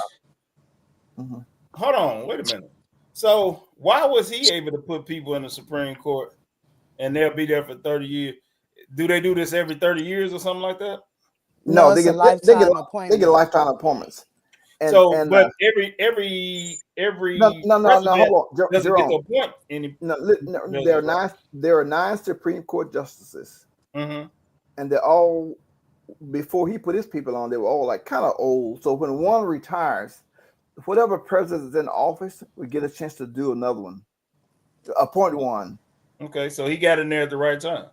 Mm-hmm. Hold on, wait a minute. So why was he able to put people in the Supreme Court and they'll be there for 30 years? Do they do this every 30 years or something like that? No, they get lifetime appointments. And, but every no, hold on, doesn't get to appoint any. There are 9 Supreme Court justices, mm-hmm. and they're all, before he put his people on, they were all like kind of old. So when one retires, whatever president is in office, we get a chance to do another one, appoint one. Okay, so he got in there at the right time.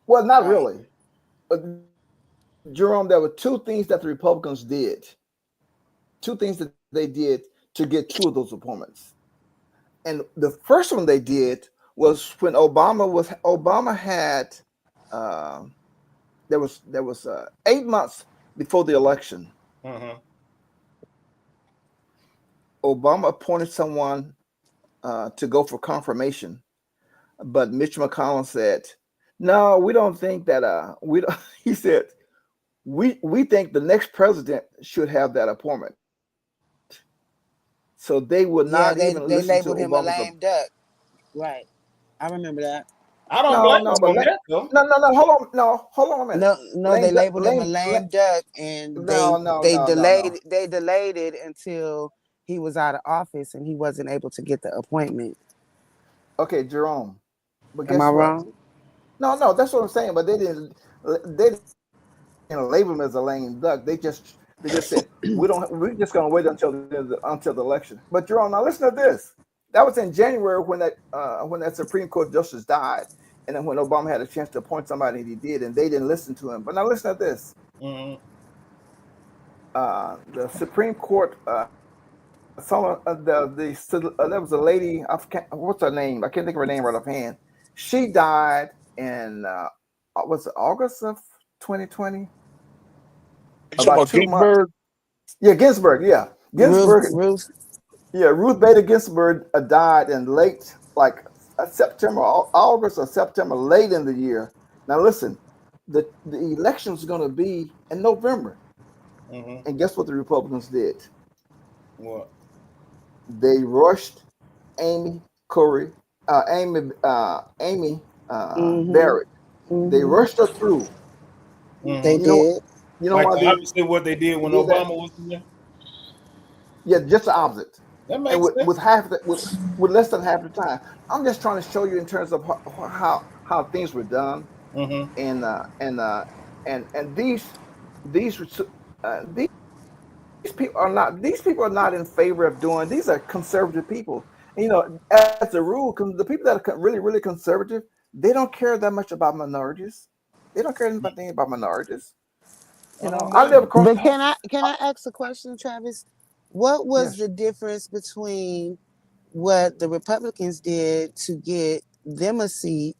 Well, not really. But Jerome, there were 2 things that the Republicans did. 2 things that they did to get 2 of those appointments. And the first one they did was when Obama had there was 8 months before the election. Mm-hmm. Obama appointed someone to go for confirmation, but Mitch McConnell said, "No, we don't think that." He said, "We think the next president should have that appointment." So they would not even listen labeled to him Obama's a lame duck. Right. I remember that. I don't blame him for that, though. No, hold on a minute. No, they labeled him a lame duck, and they delayed it until he was out of office and he wasn't able to get the appointment. Okay, Jerome. But guess Am I what? wrong? No, that's what I'm saying. But they didn't label him as a lame duck. They just said we're just gonna wait until the election. But Jerome, now listen to this. That was in January when that Supreme Court justice died, and then when Obama had a chance to appoint somebody, and he did, and they didn't listen to him. But now listen to this. Mm-hmm. The Supreme Court, there was a lady. What's her name? I can't think of her name right offhand. She died in was it August of 2020? About 2 months. Yeah, Ginsburg. Yeah, Ginsburg. Ruth Bader Ginsburg died in late, like September, August or September, late in the year. Now listen, the election was going to be in November, and guess what the Republicans did? What? They rushed Amy Barrett. They rushed her through. They did. You know like why? Obviously, what they did when Obama was in there. Yeah, just the opposite. That makes sense. With less than half the time. I'm just trying to show you in terms of how things were done, and these people are not in favor of doing. These are conservative people. You know, as a rule, the people that are really, really conservative, they don't care that much about minorities. They don't care anything about minorities. You know, I live across. But can I ask a question, Travis? What was the difference between what the Republicans did to get them a seat,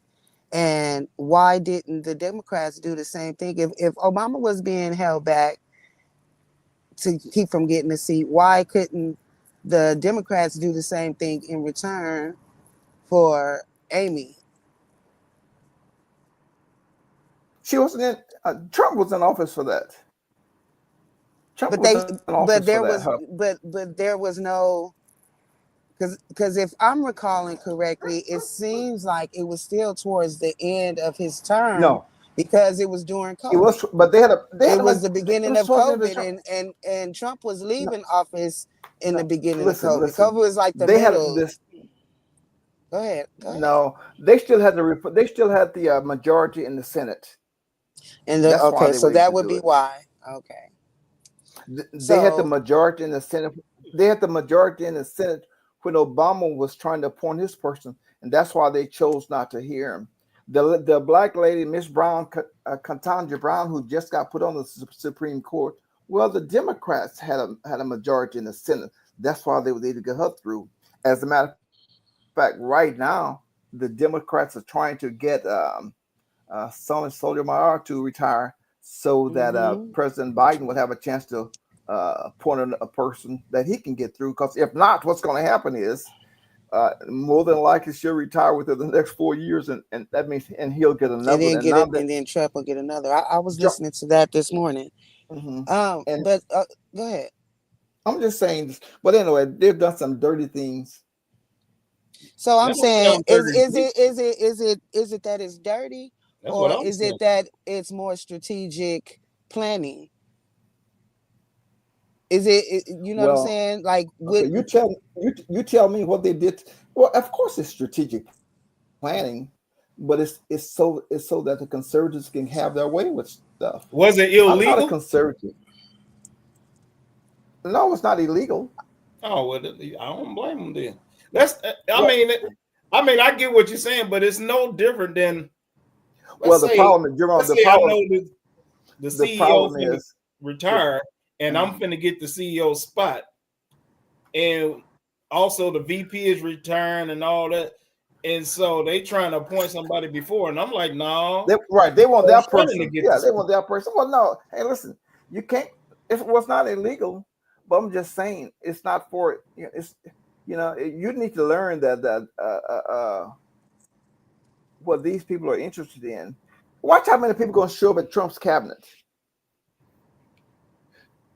and why didn't the Democrats do the same thing? If Obama was being held back to keep from getting a seat, why couldn't the Democrats do the same thing in return for Amy? She wasn't in. Trump was in office for that. But there was no, because if I'm recalling correctly, it seems like it was still towards the end of his term. No, because it was during COVID. It was, but it was the beginning of COVID, and Trump was leaving office in the beginning of COVID. COVID was like the middle. Go ahead. No, they still had the majority in the Senate. And That's why okay, they so waited that to would do be it. why. Okay. They had the So majority in the Senate. They had the majority in the Senate when Obama was trying to appoint his person, and that's why they chose not to hear him. The black lady, Miss Brown, Ketanji Brown, who just got put on the Supreme Court. Well, the Democrats had a majority in the Senate. That's why they were able to get her through. As a matter of fact, right now the Democrats are trying to get Sonia Sotomayor to retire, so that President Biden would have a chance to appoint a person that he can get through. Because if not, what's going to happen is more than likely she'll retire within the next 4 years, and that means he'll get another. and then Trump will get another. I was listening to that this morning. And but go ahead. I'm just saying this, but anyway, they've done some dirty things. So I'm saying, is it that it's dirty, or is it that it's more strategic planning? Is it you know what I'm saying? Like, okay, you tell me what they did. Well, of course it's strategic planning, but it's so that the conservatives can have their way with stuff. Was it illegal? I'm not a conservative. No, it's not illegal. Oh, well, I don't blame them then. I mean, I get what you're saying, but it's no different than. Well, the problem is, the CEO is retire, and I'm finna get the CEO spot, and also the VP is retiring and all that, and so they trying to appoint somebody before, and I'm like, no, they want that person. Yeah, they want that person. Well, no, hey, listen, you can't. It was not illegal, but I'm just saying it's not for it's. You need to learn that what these people are interested in. Watch how many people are going to show up at Trump's cabinet.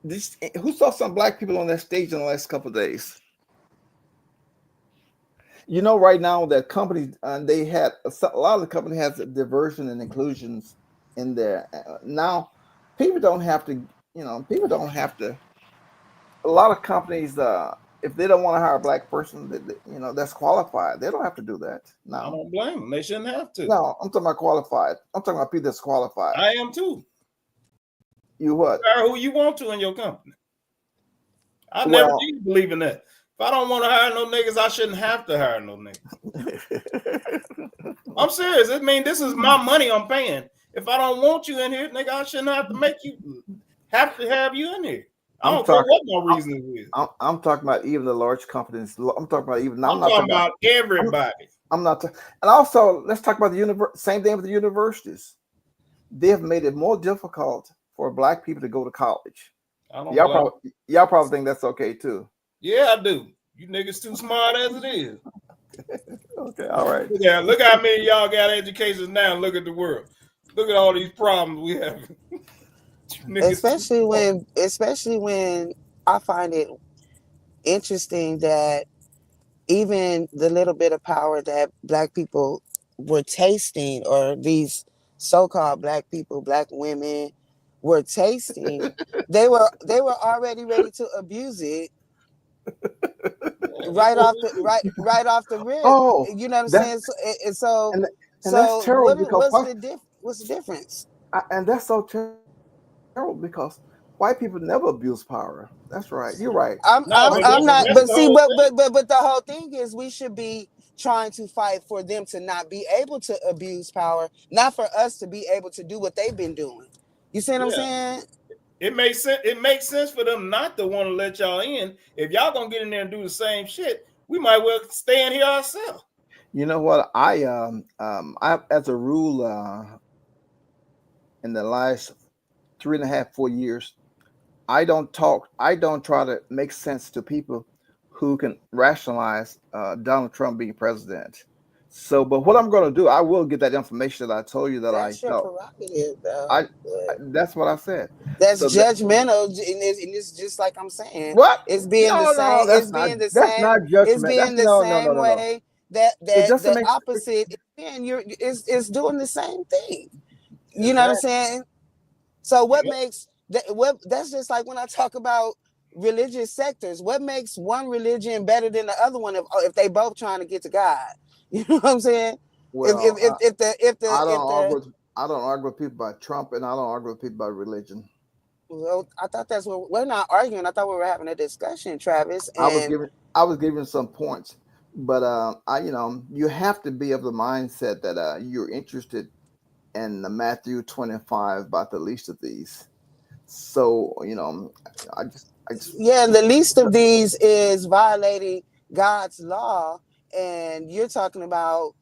Who saw some black people on that stage in the last couple of days? Right now that companies, they had a lot of the company has diversion and inclusions in there. Now, people don't have to. A lot of companies, if they don't want to hire a black person, that's qualified, they don't have to do that. No, I don't blame them. They shouldn't have to. No, I'm talking about qualified. I'm talking about people that's qualified. I am too. You what? Hire who you want to in your company. I never did believe in that. If I don't want to hire no niggas, I shouldn't have to hire no niggas. I'm serious. I mean, this is my money I'm paying. If I don't want you in here, nigga, I shouldn't have to have you in here. I don't care what my reason is. I'm talking about even the large companies. I'm talking about even. I'm talking about everybody. I'm not. And also, let's talk about the same thing with the universities. They have made it more difficult for black people to go to college. Y'all probably think that's okay too. Yeah, I do. You niggas too smart as it is. Okay, all right. Look how many of y'all got educations now. Look at the world. Look at all these problems we have. especially when I find it interesting that even the little bit of power that black people were tasting, or these so-called black people, black women were tasting, they were already ready to abuse it right off the rip. Oh, you know what I'm saying? So that's terrible. What's the difference? And that's so terrible because white people never abuse power. That's right. You're right. I'm not. But see, but the whole thing is we should be trying to fight for them to not be able to abuse power, not for us to be able to do what they've been doing. You see what I'm saying? It makes sense. It makes sense for them not to want to let y'all in. If y'all gonna get in there and do the same shit, we might well stay in here ourselves. You know what? I as a rule, in the last 3.5, 4 years, I don't try to make sense to people who can rationalize Donald Trump being president. So, but what I'm going to do, I will get that information that I told you that that's your prerogative, though. That's what I said. That's judgmental, and it's just like I'm saying. What? It's being the same. It's being the same. That's not judgment. It's being the same way that the opposite. And it's doing the same thing. You know what I'm saying? So what makes that? That's just like when I talk about religious sectors. What makes one religion better than the other one if they both trying to get to God? You know what I'm saying? Well, I don't argue with people about Trump, and I don't argue with people about religion. Well, I thought that's what we're not arguing. I thought we were having a discussion, Travis. And I was giving some points, but you have to be of the mindset that you're interested in the Matthew 25 about the least of these. So I just yeah, the least of these is violating God's law, and you're talking about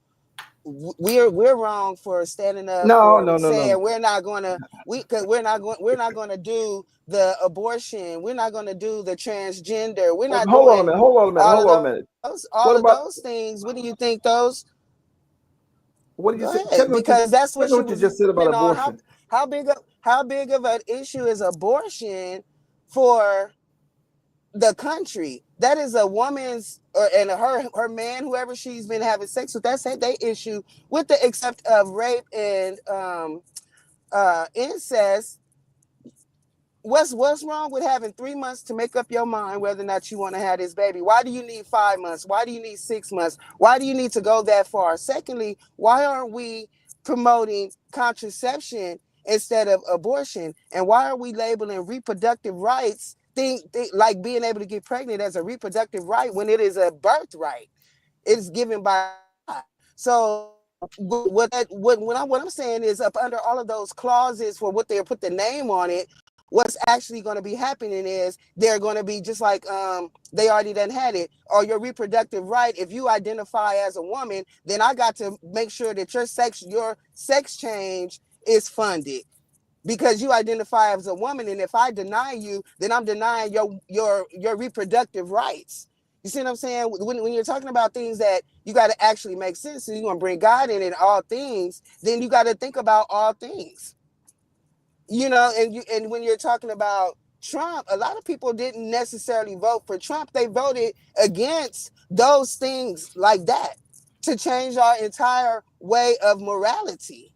we're wrong for standing up saying we're not going to we're not going to do the abortion, we're not going to do the transgender, we're not hold on a minute. All of those things. What do you think those? What do you say? Because that's what you just said about abortion. How big of an issue is abortion for the country? That is a woman's and her man, whoever she's been having sex with. That's they issue, with the except of rape and incest. What's wrong with having 3 months to make up your mind whether or not you want to have this baby? Why do you need 5 months? Why do you need 6 months? Why do you need to go that far? Secondly, why aren't we promoting contraception instead of abortion? And why are we labeling reproductive rights like being able to get pregnant as a reproductive right when it is a birthright? It's given by God. So what I'm saying is, up under all of those clauses for what they put the name on it, what's actually going to be happening is they're going to be just like they already done had it, or your reproductive right. If you identify as a woman, then I got to make sure that your sex change is funded because you identify as a woman. And if I deny you, then I'm denying your reproductive rights. You see what I'm saying? When you're talking about things that you got to actually make sense, so you're going to bring God in all things, then you got to think about all things. And when you're talking about Trump, a lot of people didn't necessarily vote for Trump. They voted against those things like that to change our entire way of morality.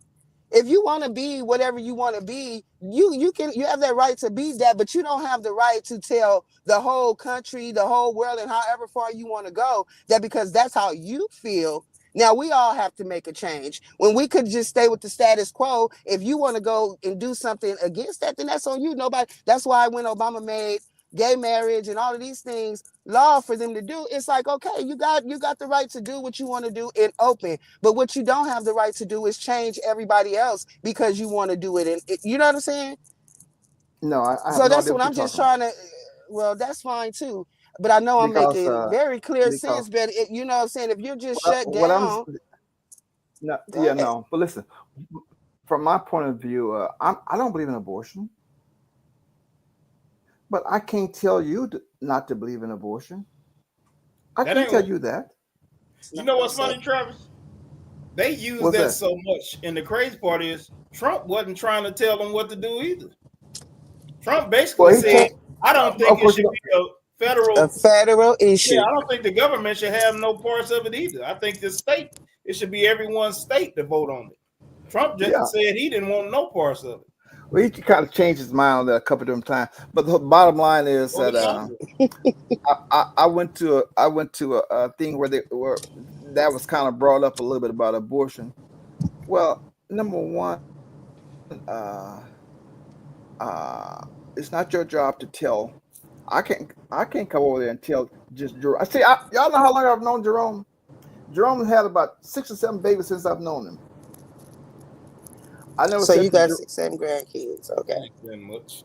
If you want to be whatever you want to be, you have that right to be that, but you don't have the right to tell the whole country, the whole world, and however far you want to go that because that's how you feel. Now, we all have to make a change. When we could just stay with the status quo, if you want to go and do something against that, then that's on you. That's why when Obama made gay marriage and all of these things law for them to do, it's like, okay, you got the right to do what you want to do in open. But what you don't have the right to do is change everybody else because you want to do it. And you know what I'm saying? No, I so that's what I'm just trying to. Well, that's fine too. But I know I'm making very clear sense. But you know what I'm saying? If you're just shut down. But listen, from my point of view, I don't believe in abortion. But I can't tell you not to believe in abortion. I can't tell you that. You know what's funny, Travis? They use that so much. And the crazy part is Trump wasn't trying to tell them what to do either. Trump basically said, I don't think it should be a federal issue. Yeah, I don't think the government should have no parts of it either. I think it should be everyone's state to vote on it. Trump just said he didn't want no parts of it. Well, he kind of changed his mind on that a couple of different times. But the bottom line is that I went to a thing where that was kind of brought up a little bit about abortion. Well, number one, it's not your job to tell. I can't come over there and tell just Jerome. Y'all know how long I've known Jerome? Jerome had about 6 or 7 babies since I've known him. I never. So you got 6, 7 grandkids, okay? Much.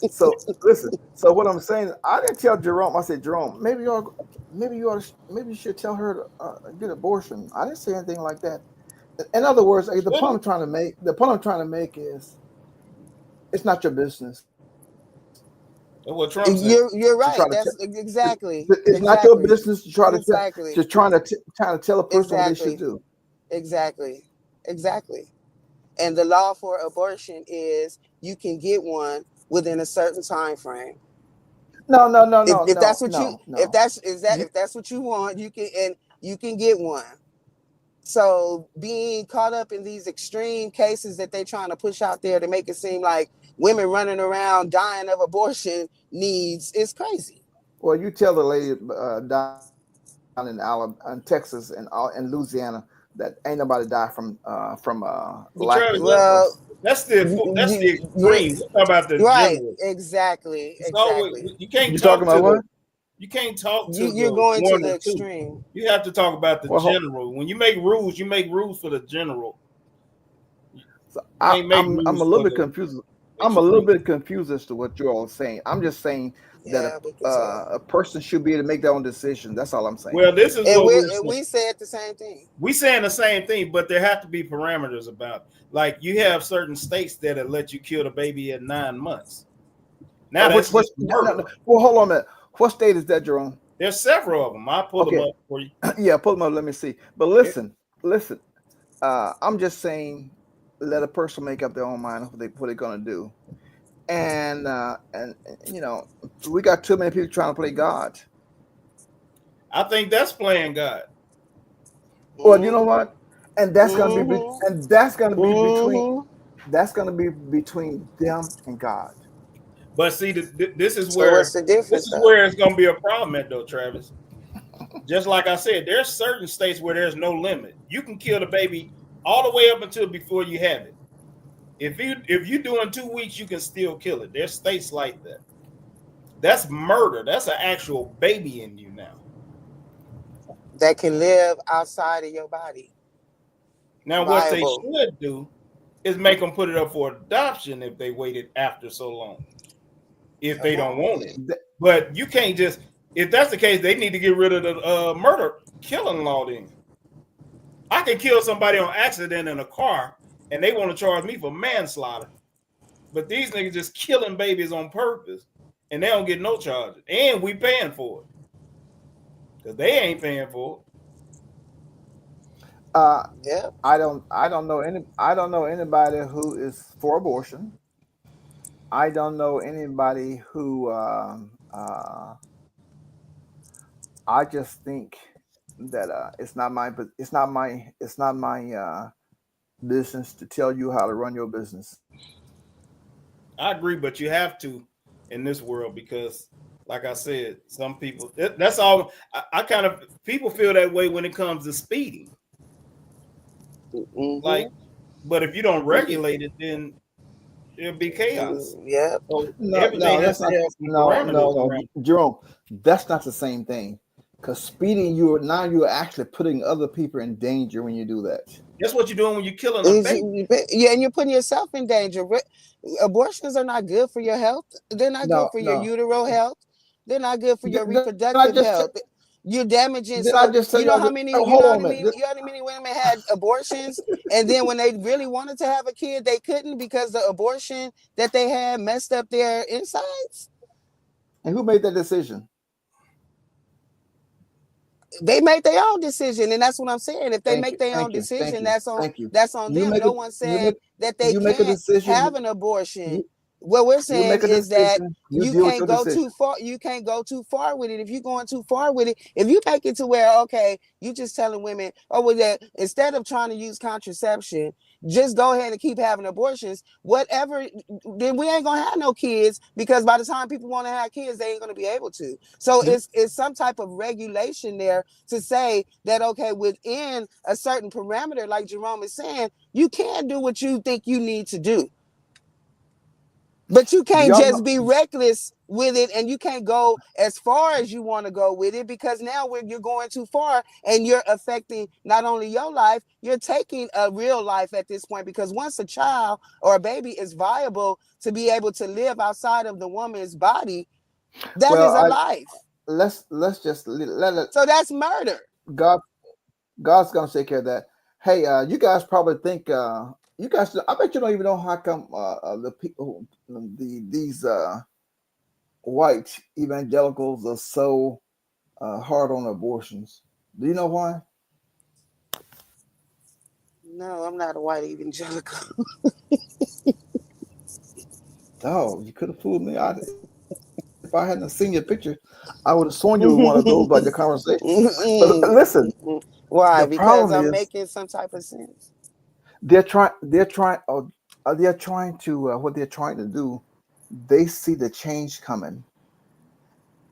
So listen. So what I'm saying, I didn't tell Jerome. I said, Jerome, maybe you should tell her to get an abortion. I didn't say anything like that. In other words, the point I'm trying to make is, it's not your business. What Trump said. You're right. That's exactly. It's not your business to try to trying to tell a person what they should do. Exactly. And the law for abortion is you can get one within a certain time frame. No. If that's what you want, you can get one. So being caught up in these extreme cases that they're trying to push out there to make it seem like women running around dying of abortion needs is crazy. Well, you tell the lady in Alabama, in Texas, and Louisiana that ain't nobody died from lack Travis, of. Well, that's the extreme. We're talking about the right, general. exactly, It's always, exactly. you can't You talk talking to about what? you can't talk to You're the going to 1 the or 2. extreme. You have to talk about the Well, general. When you make rules for the general. So You can't make I'm a rules little for bit the confused. I'm a extreme. little bit confused as to what you're all saying. I'm just saying that Yeah, we can tell. a person should be able to make their own decision. That's all I'm saying. Well, this is And what we we're and saying. we said the same thing. We saying the same thing, but there have to be parameters about it. Like you have certain states that let you kill the baby at 9 months. Now that's just murder. No. Well, hold on a minute. What state is that, Jerome? There's several of them. I'll pull them up for you. Yeah, pull them up. Let me see. But listen. I'm just saying, let a person make up their own mind of what they're gonna do. And you know, we got too many people trying to play God. I think that's playing God. Well, you know what? And that's gonna be between them and God. But see, this is So where what's the difference, though? it's going to be a problem at, though, Travis. Just like I said, there's certain states where there's no limit. You can kill the baby all the way up until before you have it. If you do in 2 weeks, you can still kill it. There's states like that. That's murder. That's an actual baby in you now. That can live outside of your body. Now, what they should do is make them put it up for adoption if they waited after so long. If they don't want it. But you can't just, if that's the case, they need to get rid of the murder killing law then. I can kill somebody on accident in a car and they want to charge me for manslaughter. But these niggas just killing babies on purpose and they don't get no charges. And we paying for it. Because they ain't paying for it. Yeah. I don't know anybody who is for abortion. I don't know anybody who I just think that it's not my business to tell you how to run your business. I agree, but you have to in this world because, like I said, some people, that's all. I kind of, people feel that way when it comes to speeding. Mm-hmm. Like, but if you don't regulate it, then it'll be chaos. Yeah. So No, that's not. No, Jerome, that's not the same thing. Because speeding, you're actually putting other people in danger when you do that. That's what you're doing when you're killing a baby. Yeah, and you're putting yourself in danger. Abortions are not good for your health. They're not good for your uterine health. They're not good for your reproductive health. You're damaging. So you know how many women had abortions, and then when they really wanted to have a kid, they couldn't because the abortion that they had messed up their insides. And who made that decision? They make their own decision, and that's what I'm saying. If they make their own decision, that's on them. No one said that they can't have an abortion. What we're saying is that you can't go too far. You can't go too far with it. If you're going too far with it, if you make it to where, okay, you just telling women, oh, well, that instead of trying to use contraception, just go ahead and keep having abortions, whatever, then we ain't gonna have no kids because by the time people want to have kids, they ain't gonna be able to. So it's some type of regulation there to say that, okay, within a certain parameter, like Jerome is saying, you can do what you think you need to do. But you can't just be reckless with it, and you can't go as far as you want to go with it because now you're going too far and you're affecting not only your life, you're taking a real life at this point because once a child or a baby is viable to be able to live outside of the woman's body, that is a life. Let's just let it. So that's murder. God's gonna take care of that. Hey, you guys probably think you guys, I bet you don't even know how come the people, these white evangelicals are so hard on abortions. Do you know why? No, I'm not a white evangelical. Oh, you could have fooled me. If I hadn't seen your picture, I would have sworn you were one of those by your conversation. But listen, why? Because I'm making some type of sense. They're trying to what they're trying to do. They see the change coming,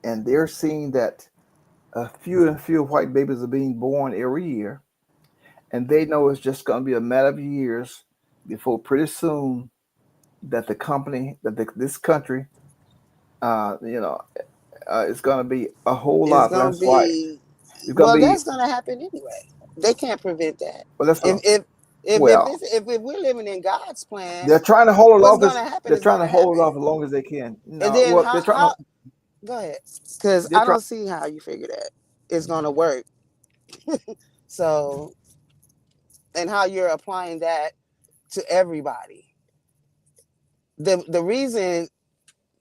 and they're seeing that fewer and fewer white babies are being born every year, and they know it's just going to be a matter of years before pretty soon that this country, you know, it's going to be a whole It's lot gonna less white. be It's going to well. be That's gonna happen anyway. They can't prevent that. well. That's well. If we're living in God's plan, They're trying to hold it what's off. gonna happen They're is trying to gonna hold it happen. off as long as they can. And No, then well, they're trying how to. go ahead, because They're I trying. don't see how you figure that it's gonna work. So, and how you're applying that to everybody. The reason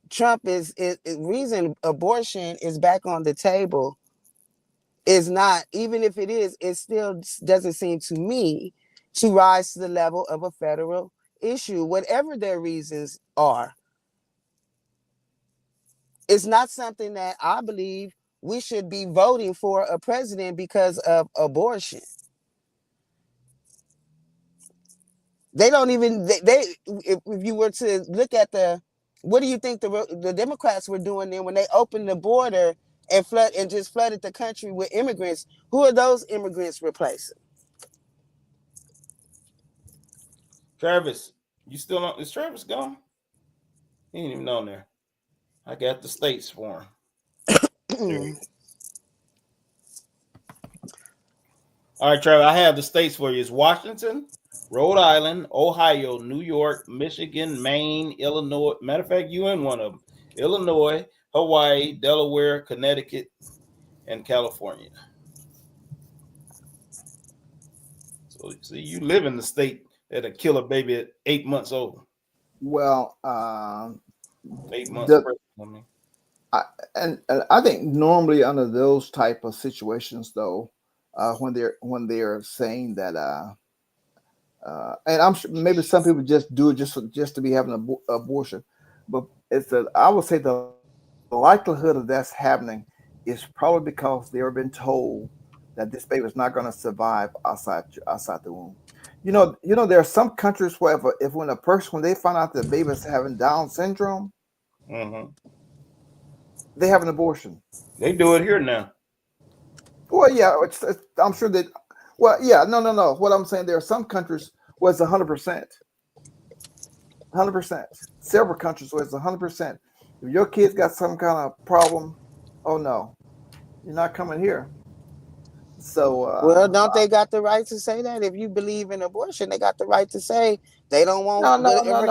Trump is reason abortion is back on the table is not, even if it is, it still doesn't seem to me to rise to the level of a federal issue, whatever their reasons are. It's not something that I believe we should be voting for a president because of abortion. They don't even if you were to look at what do you think the Democrats were doing then when they opened the border and just flooded the country with immigrants? Who are those immigrants replacing? Travis, you still on? Is Travis gone? He ain't even on there. I got the states for him. All right, Travis, I have the states for you. It's Washington, Rhode Island, Ohio, New York, Michigan, Maine, Illinois. Matter of fact, you in one of them. Illinois, Hawaii, Delaware, Connecticut, and California. So see, you live in the state that'll kill a baby at 8 months old. Well, 8 months. And I think normally under those type of situations, though, when they're saying that, and I'm sure maybe some people just do it just to be having an abortion, but I would say the likelihood of that's happening is probably because they've been told that this baby is not going to survive outside the womb. You know, there are some countries where when they find out that the baby is having Down syndrome, they have an abortion. They do it here now. Well, yeah, I'm sure that. Well, yeah, no. What I'm saying, there are some countries where it's 100%. 100%. Several countries where it's 100%. If your kid's got some kind of problem, oh no, you're not coming here. So well, don't they got the right to say that? If you believe in abortion, they got the right to say they don't want whatever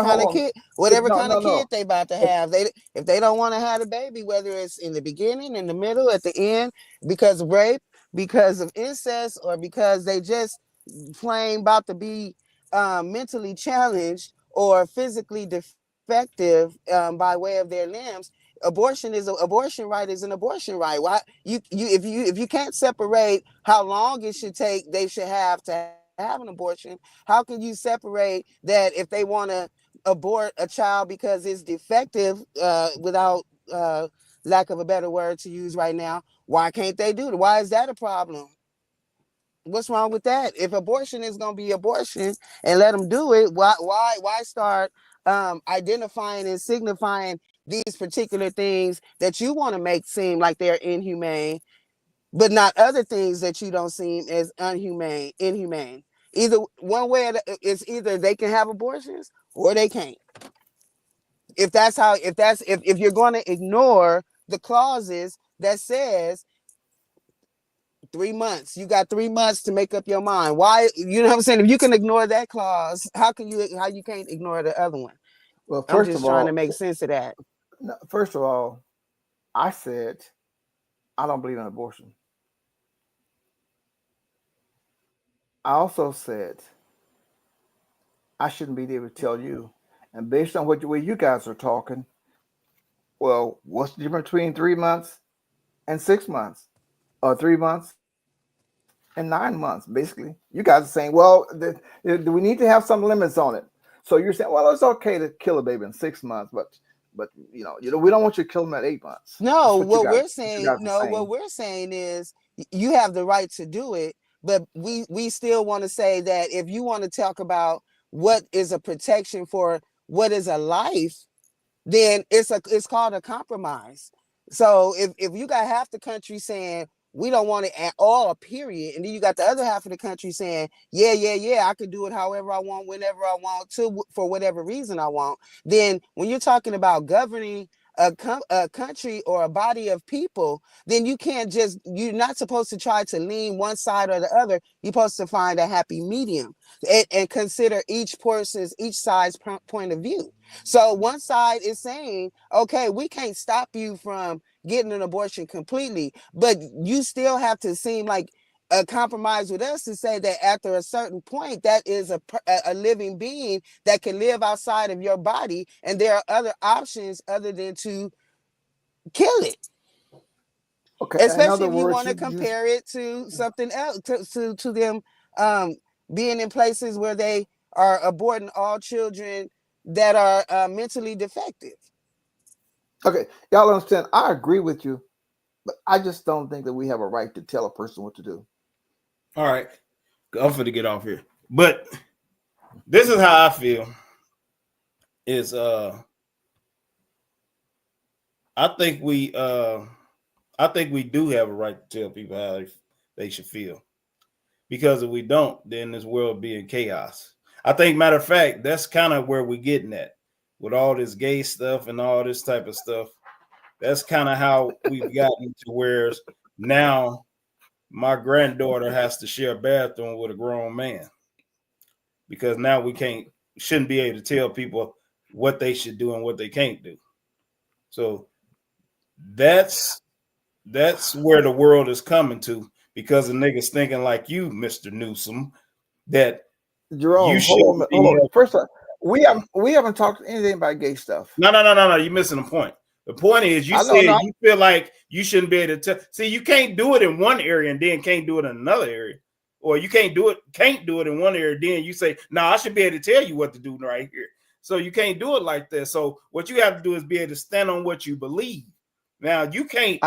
kind of kid they about to have. If they don't want to have a baby, whether it's in the beginning, in the middle, at the end, because of rape, because of incest, or because they just plain about to be mentally challenged or physically defective by way of their limbs, abortion right is an abortion right. Why if you can't separate how long it should take, they should have to have an abortion. How can you separate that if they want to abort a child because it's defective, without lack of a better word to use right now? Why can't they do it? Why is that a problem? What's wrong with that? If abortion is going to be abortion and let them do it, why start identifying and signifying these particular things that you want to make seem like they're inhumane, but not other things that you don't seem as inhumane? Either one way, it's either they can have abortions or they can't. If you're going to ignore the clauses that says 3 months, you got 3 months to make up your mind. Why? You know what I'm saying? If you can ignore that clause, how you can't ignore the other one? Well, I'm just trying to make sense of that. First of all, I said I don't believe in abortion. I also said I shouldn't be able to tell you. And based on way you guys are talking, well, what's the difference between 3 months and 6 months, or 3 months and 9 months? Basically, you guys are saying, well, do we need to have some limits on it? So you're saying, well, it's okay to kill a baby in 6 months, but we don't want you to kill them at 8 months. No, what we're saying is you have the right to do it, but we still want to say that if you want to talk about what is a protection for what is a life, then it's called a compromise. So if you got half the country saying we don't want it at all, period. And then you got the other half of the country saying, yeah, I could do it however I want, whenever I want to, for whatever reason I want. Then when you're talking about governing a country or a body of people, then you're not supposed to try to lean one side or the other. You're supposed to find a happy medium and consider each side's point of view. So one side is saying, okay, we can't stop you from getting an abortion completely, but you still have to seem like a compromise with us to say that after a certain point, that is a living being that can live outside of your body, and there are other options other than to kill it. Okay, especially if you want to compare it to something else, to them being in places where they are aborting all children that are mentally defective. Okay, y'all understand? I agree with you, but I just don't think that we have a right to tell a person what to do. All right, I'm finna get off here, but this is how I feel. Is I think we do have a right to tell people how they should feel, because if we don't, then this world will be in chaos. I think, matter of fact, that's kind of where we're getting at with all this gay stuff and all this type of stuff. That's kind of how we've gotten to where now my granddaughter has to share a bathroom with a grown man, because now we shouldn't be able to tell people what they should do and what they can't do. So that's where the world is coming to, because the niggas thinking like you, Mr. Newsom, that Jerome, hold on. First off, we haven't talked anything about gay stuff. No. You're missing the point. The point is, you feel like you shouldn't be able to see, you can't do it in one area and then can't do it in another area, or you can't do it in one area, then you say, no, I should be able to tell you what to do right here. So you can't do it like that. So what you have to do is be able to stand on what you believe. Now you can't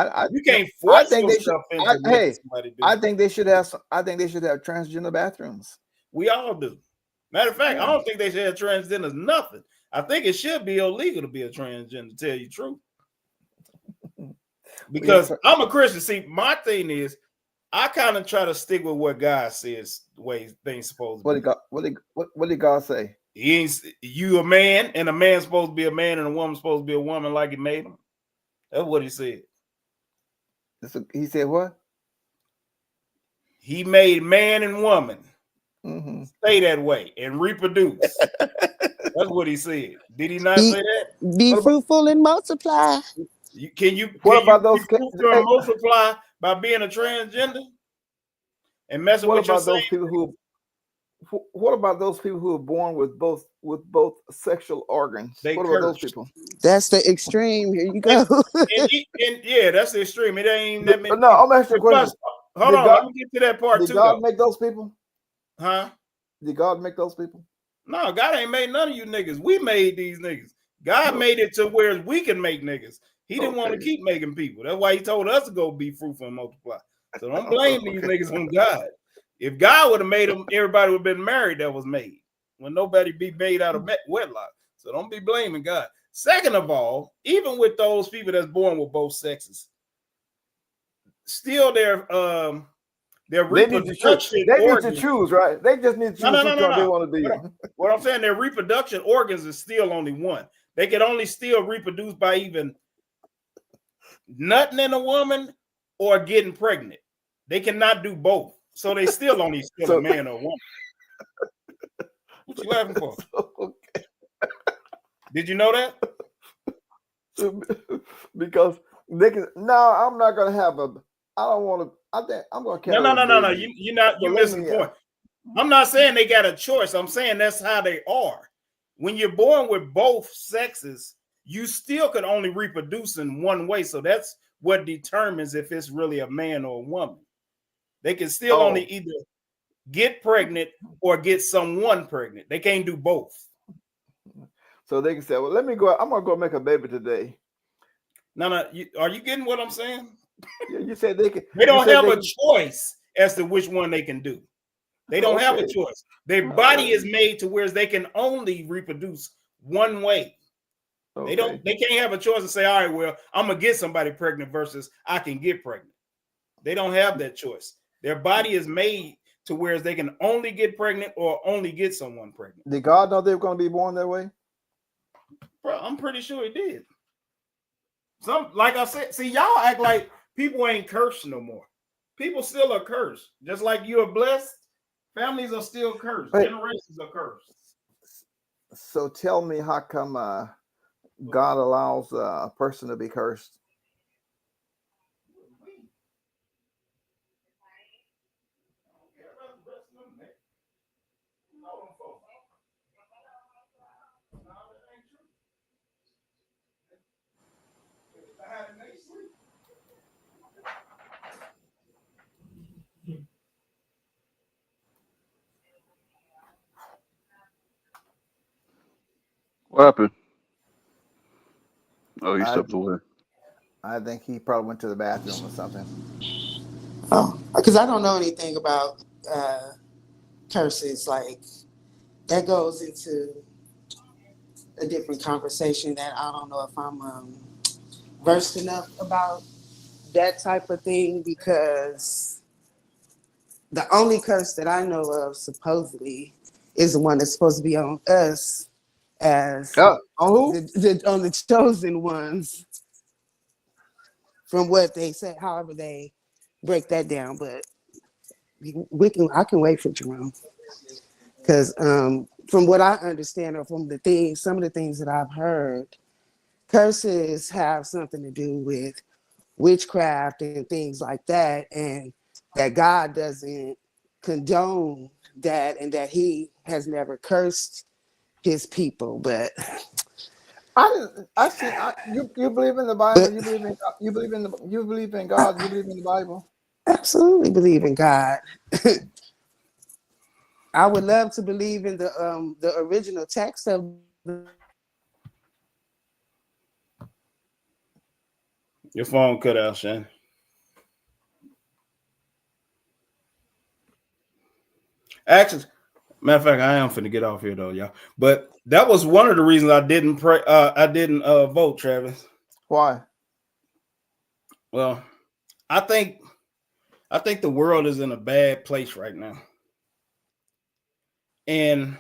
force yourself into somebody do. I think they should have transgender bathrooms. We all do. Matter of fact, I don't think they should have transgenders nothing. I think it should be illegal to be a transgender, to tell you the truth. Because I'm a Christian. See, my thing is, I kind of try to stick with what God says, the way things supposed to be. What did God say? You a man, and a man's supposed to be a man, and a woman's supposed to be a woman, like He made them. That's what He said. He said what? He made man and woman. Mm-hmm. Stay that way and reproduce. That's what He said. Did He not say that? Be fruitful and multiply. Can you multiply by being a transgender and messing with your What about those people who are born with both sexual organs? What about those people? That's the extreme. Here you go. Yeah, that's the extreme. It ain't that many. No, I'm asking a question. Hold on, let me get to that part too. Did God make those people? Huh? Did God make those people? No, God ain't made none of you niggas. We made these niggas. God made it to where we can make niggas. He didn't want to keep making people. That's why He told us to go be fruitful and multiply. So don't blame these niggas on God. If God would have made them, everybody would have been married that was made. When nobody be made out of wedlock. So don't be blaming God. Second of all, even with those people that's born with both sexes, still their reproduction they need to choose, right? They just need to choose which one they want to be. What I'm saying, their reproduction organs is still only one. They can only still reproduce by even nutting in a woman or getting pregnant. They cannot do both. So they still only a man or a woman. What you laughing for? Okay. Did you know that? Because they can. No, I'm not gonna have a. I don't want to. I think I'm gonna carry. No. You're missing the point. I'm not saying they got a choice. I'm saying that's how they are. When you're born with both sexes, you still could only reproduce in one way. So that's what determines if it's really a man or a woman. They can still only either get pregnant or get someone pregnant. They can't do both. So they can say, well, let me go. I'm gonna go make a baby today. No. Are you getting what I'm saying? Yeah, you said they can. They don't have a choice as to which one they can do. They don't have a choice. Their body is made to where they can only reproduce one way. They can't have a choice and say, all right, well, I'm gonna get somebody pregnant versus I can get pregnant. They don't have that choice. Their body is made to where they can only get pregnant or only get someone pregnant. Did God know they were going to be born that way? Bro, I'm pretty sure He did. Like I said, see, y'all act like people ain't cursed no more. People still are cursed. Just like you are blessed, families are still cursed. Generations are cursed. So tell me, how come God allows a person to be cursed? What happened? Oh, he stepped away. I think he probably went to the bathroom or something. Oh, because I don't know anything about curses. Like, that goes into a different conversation that I don't know if I'm versed enough about that type of thing, because the only curse that I know of supposedly is the one that's supposed to be on us as on who? On the chosen ones, from what they say, however they break that down. But I can wait for Jerome, because from what I understand, or from some of the things that I've heard, curses have something to do with witchcraft and things like that, and that God doesn't condone that, and that He has never cursed His people. But you believe in the Bible. You believe in God. You believe in God. You believe in the Bible. Absolutely believe in God. I would love to believe in the original text of the. Your phone cut out, Shane. Actually, matter of fact, I am finna get off here though, y'all. But that was one of the reasons I didn't pray. I didn't vote, Travis. Why? Well, I think the world is in a bad place right now, and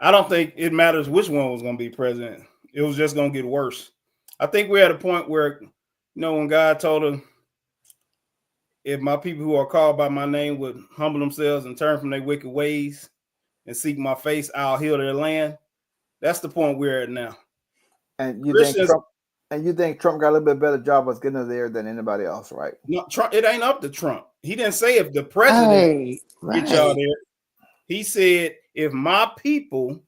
I don't think it matters which one was going to be president. It was just going to get worse. I think we're at a point where, when God told him, if my people who are called by my name would humble themselves and turn from their wicked ways and seek my face, I'll heal their land. That's the point we're at now. And you think Trump got a little bit better job of getting there than anybody else, right? No, Trump. It ain't up to Trump. He didn't say if the president get y'all there. He said if my people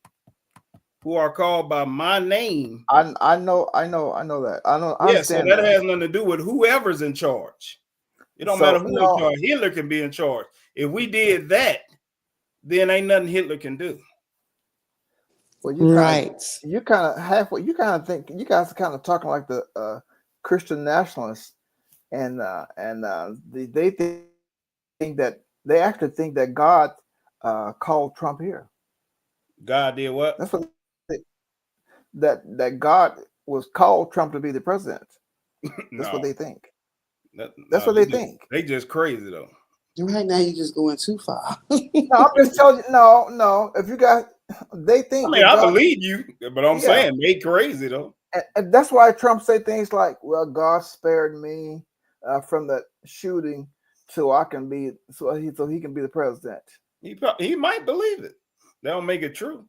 who are called by my name. I know that. Yeah, so that has nothing to do with whoever's in charge. It don't matter who's in charge. Hitler can be in charge. If we did that, then ain't nothing Hitler can do. Well, you kind of think you guys are kind of talking like the Christian nationalists, and they think that they actually think that God called Trump here. God did what? That's what that God was called Trump to be the president. That's what they think. That's what they think. They just crazy though. Right now, you're just going too far. No, I'm just telling you. No. If you guys, they think. I mean, I believe you, but I'm saying they crazy though. And that's why Trump say things like, "Well, God spared me from the shooting, so he can be the president." He might believe it. That don't make it true.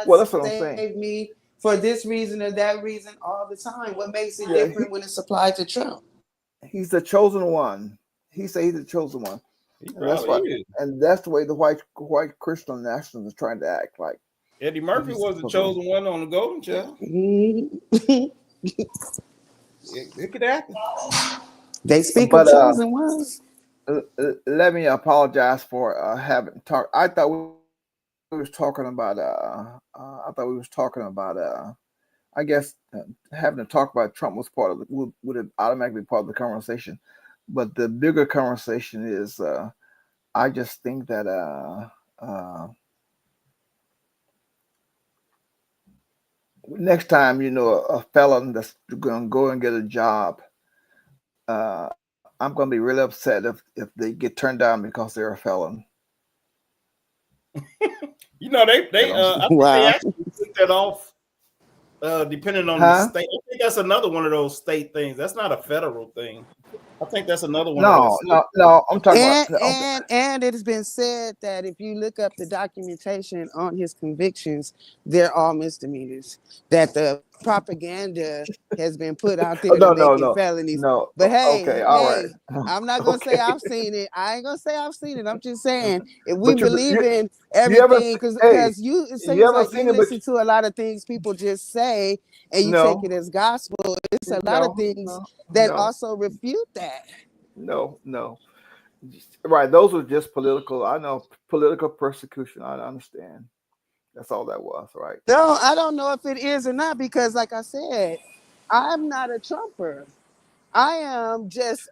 Well, that's what I'm saying. Save me for this reason or that reason all the time. What makes it different when it's applied to Trump? He's the chosen one. He say he's the chosen one. And that's the way the white Christian nationalists are trying to act like. Eddie Murphy was the chosen one on the Golden Child. It could happen. They speak of chosen ones. Let me apologize for having talked. I thought we was talking about. I guess having to talk about Trump was part of would have automatically part of the conversation, but the bigger conversation is. I just think that next time a felon that's going to go and get a job I'm going to be really upset if they get turned down because they're a felon. You know, I think they actually took that off, depending on the state. I think that's another one of those state things. That's not a federal thing. I think that's another one. No. I'm talking about. And it has been said that if you look up the documentation on his convictions, they're all misdemeanors. That the propaganda has been put out there to make it felonies. No. But hey, okay, all right. I'm not gonna say I've seen it. I ain't gonna say I've seen it. I'm just saying if we believe in everything, because you listen to a lot of things people just say and you take it as gospel. It's a lot of things that also refute that. No. Right, those were just political. I know political persecution. I understand. That's all that was, right? No, I don't know if it is or not because, like I said, I'm not a Trumper. I am just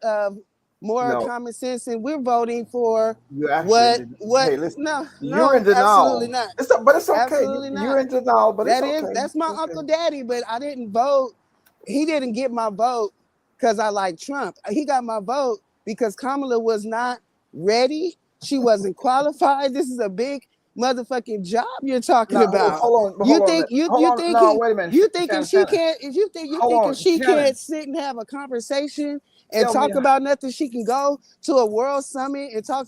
more common sense, and we're voting for what? Hey, listen, no, you're in denial. Absolutely not. But it's okay. Absolutely not. You're in denial, but that's my Uncle Daddy. But I didn't vote. He didn't get my vote because I like Trump. He got my vote because Kamala was not ready. She wasn't qualified. This is a big motherfucking job you're talking about. Hold on. You think wait a minute. You think if she can't if she can't sit and have a conversation and talk about nothing, she can go to a world summit and talk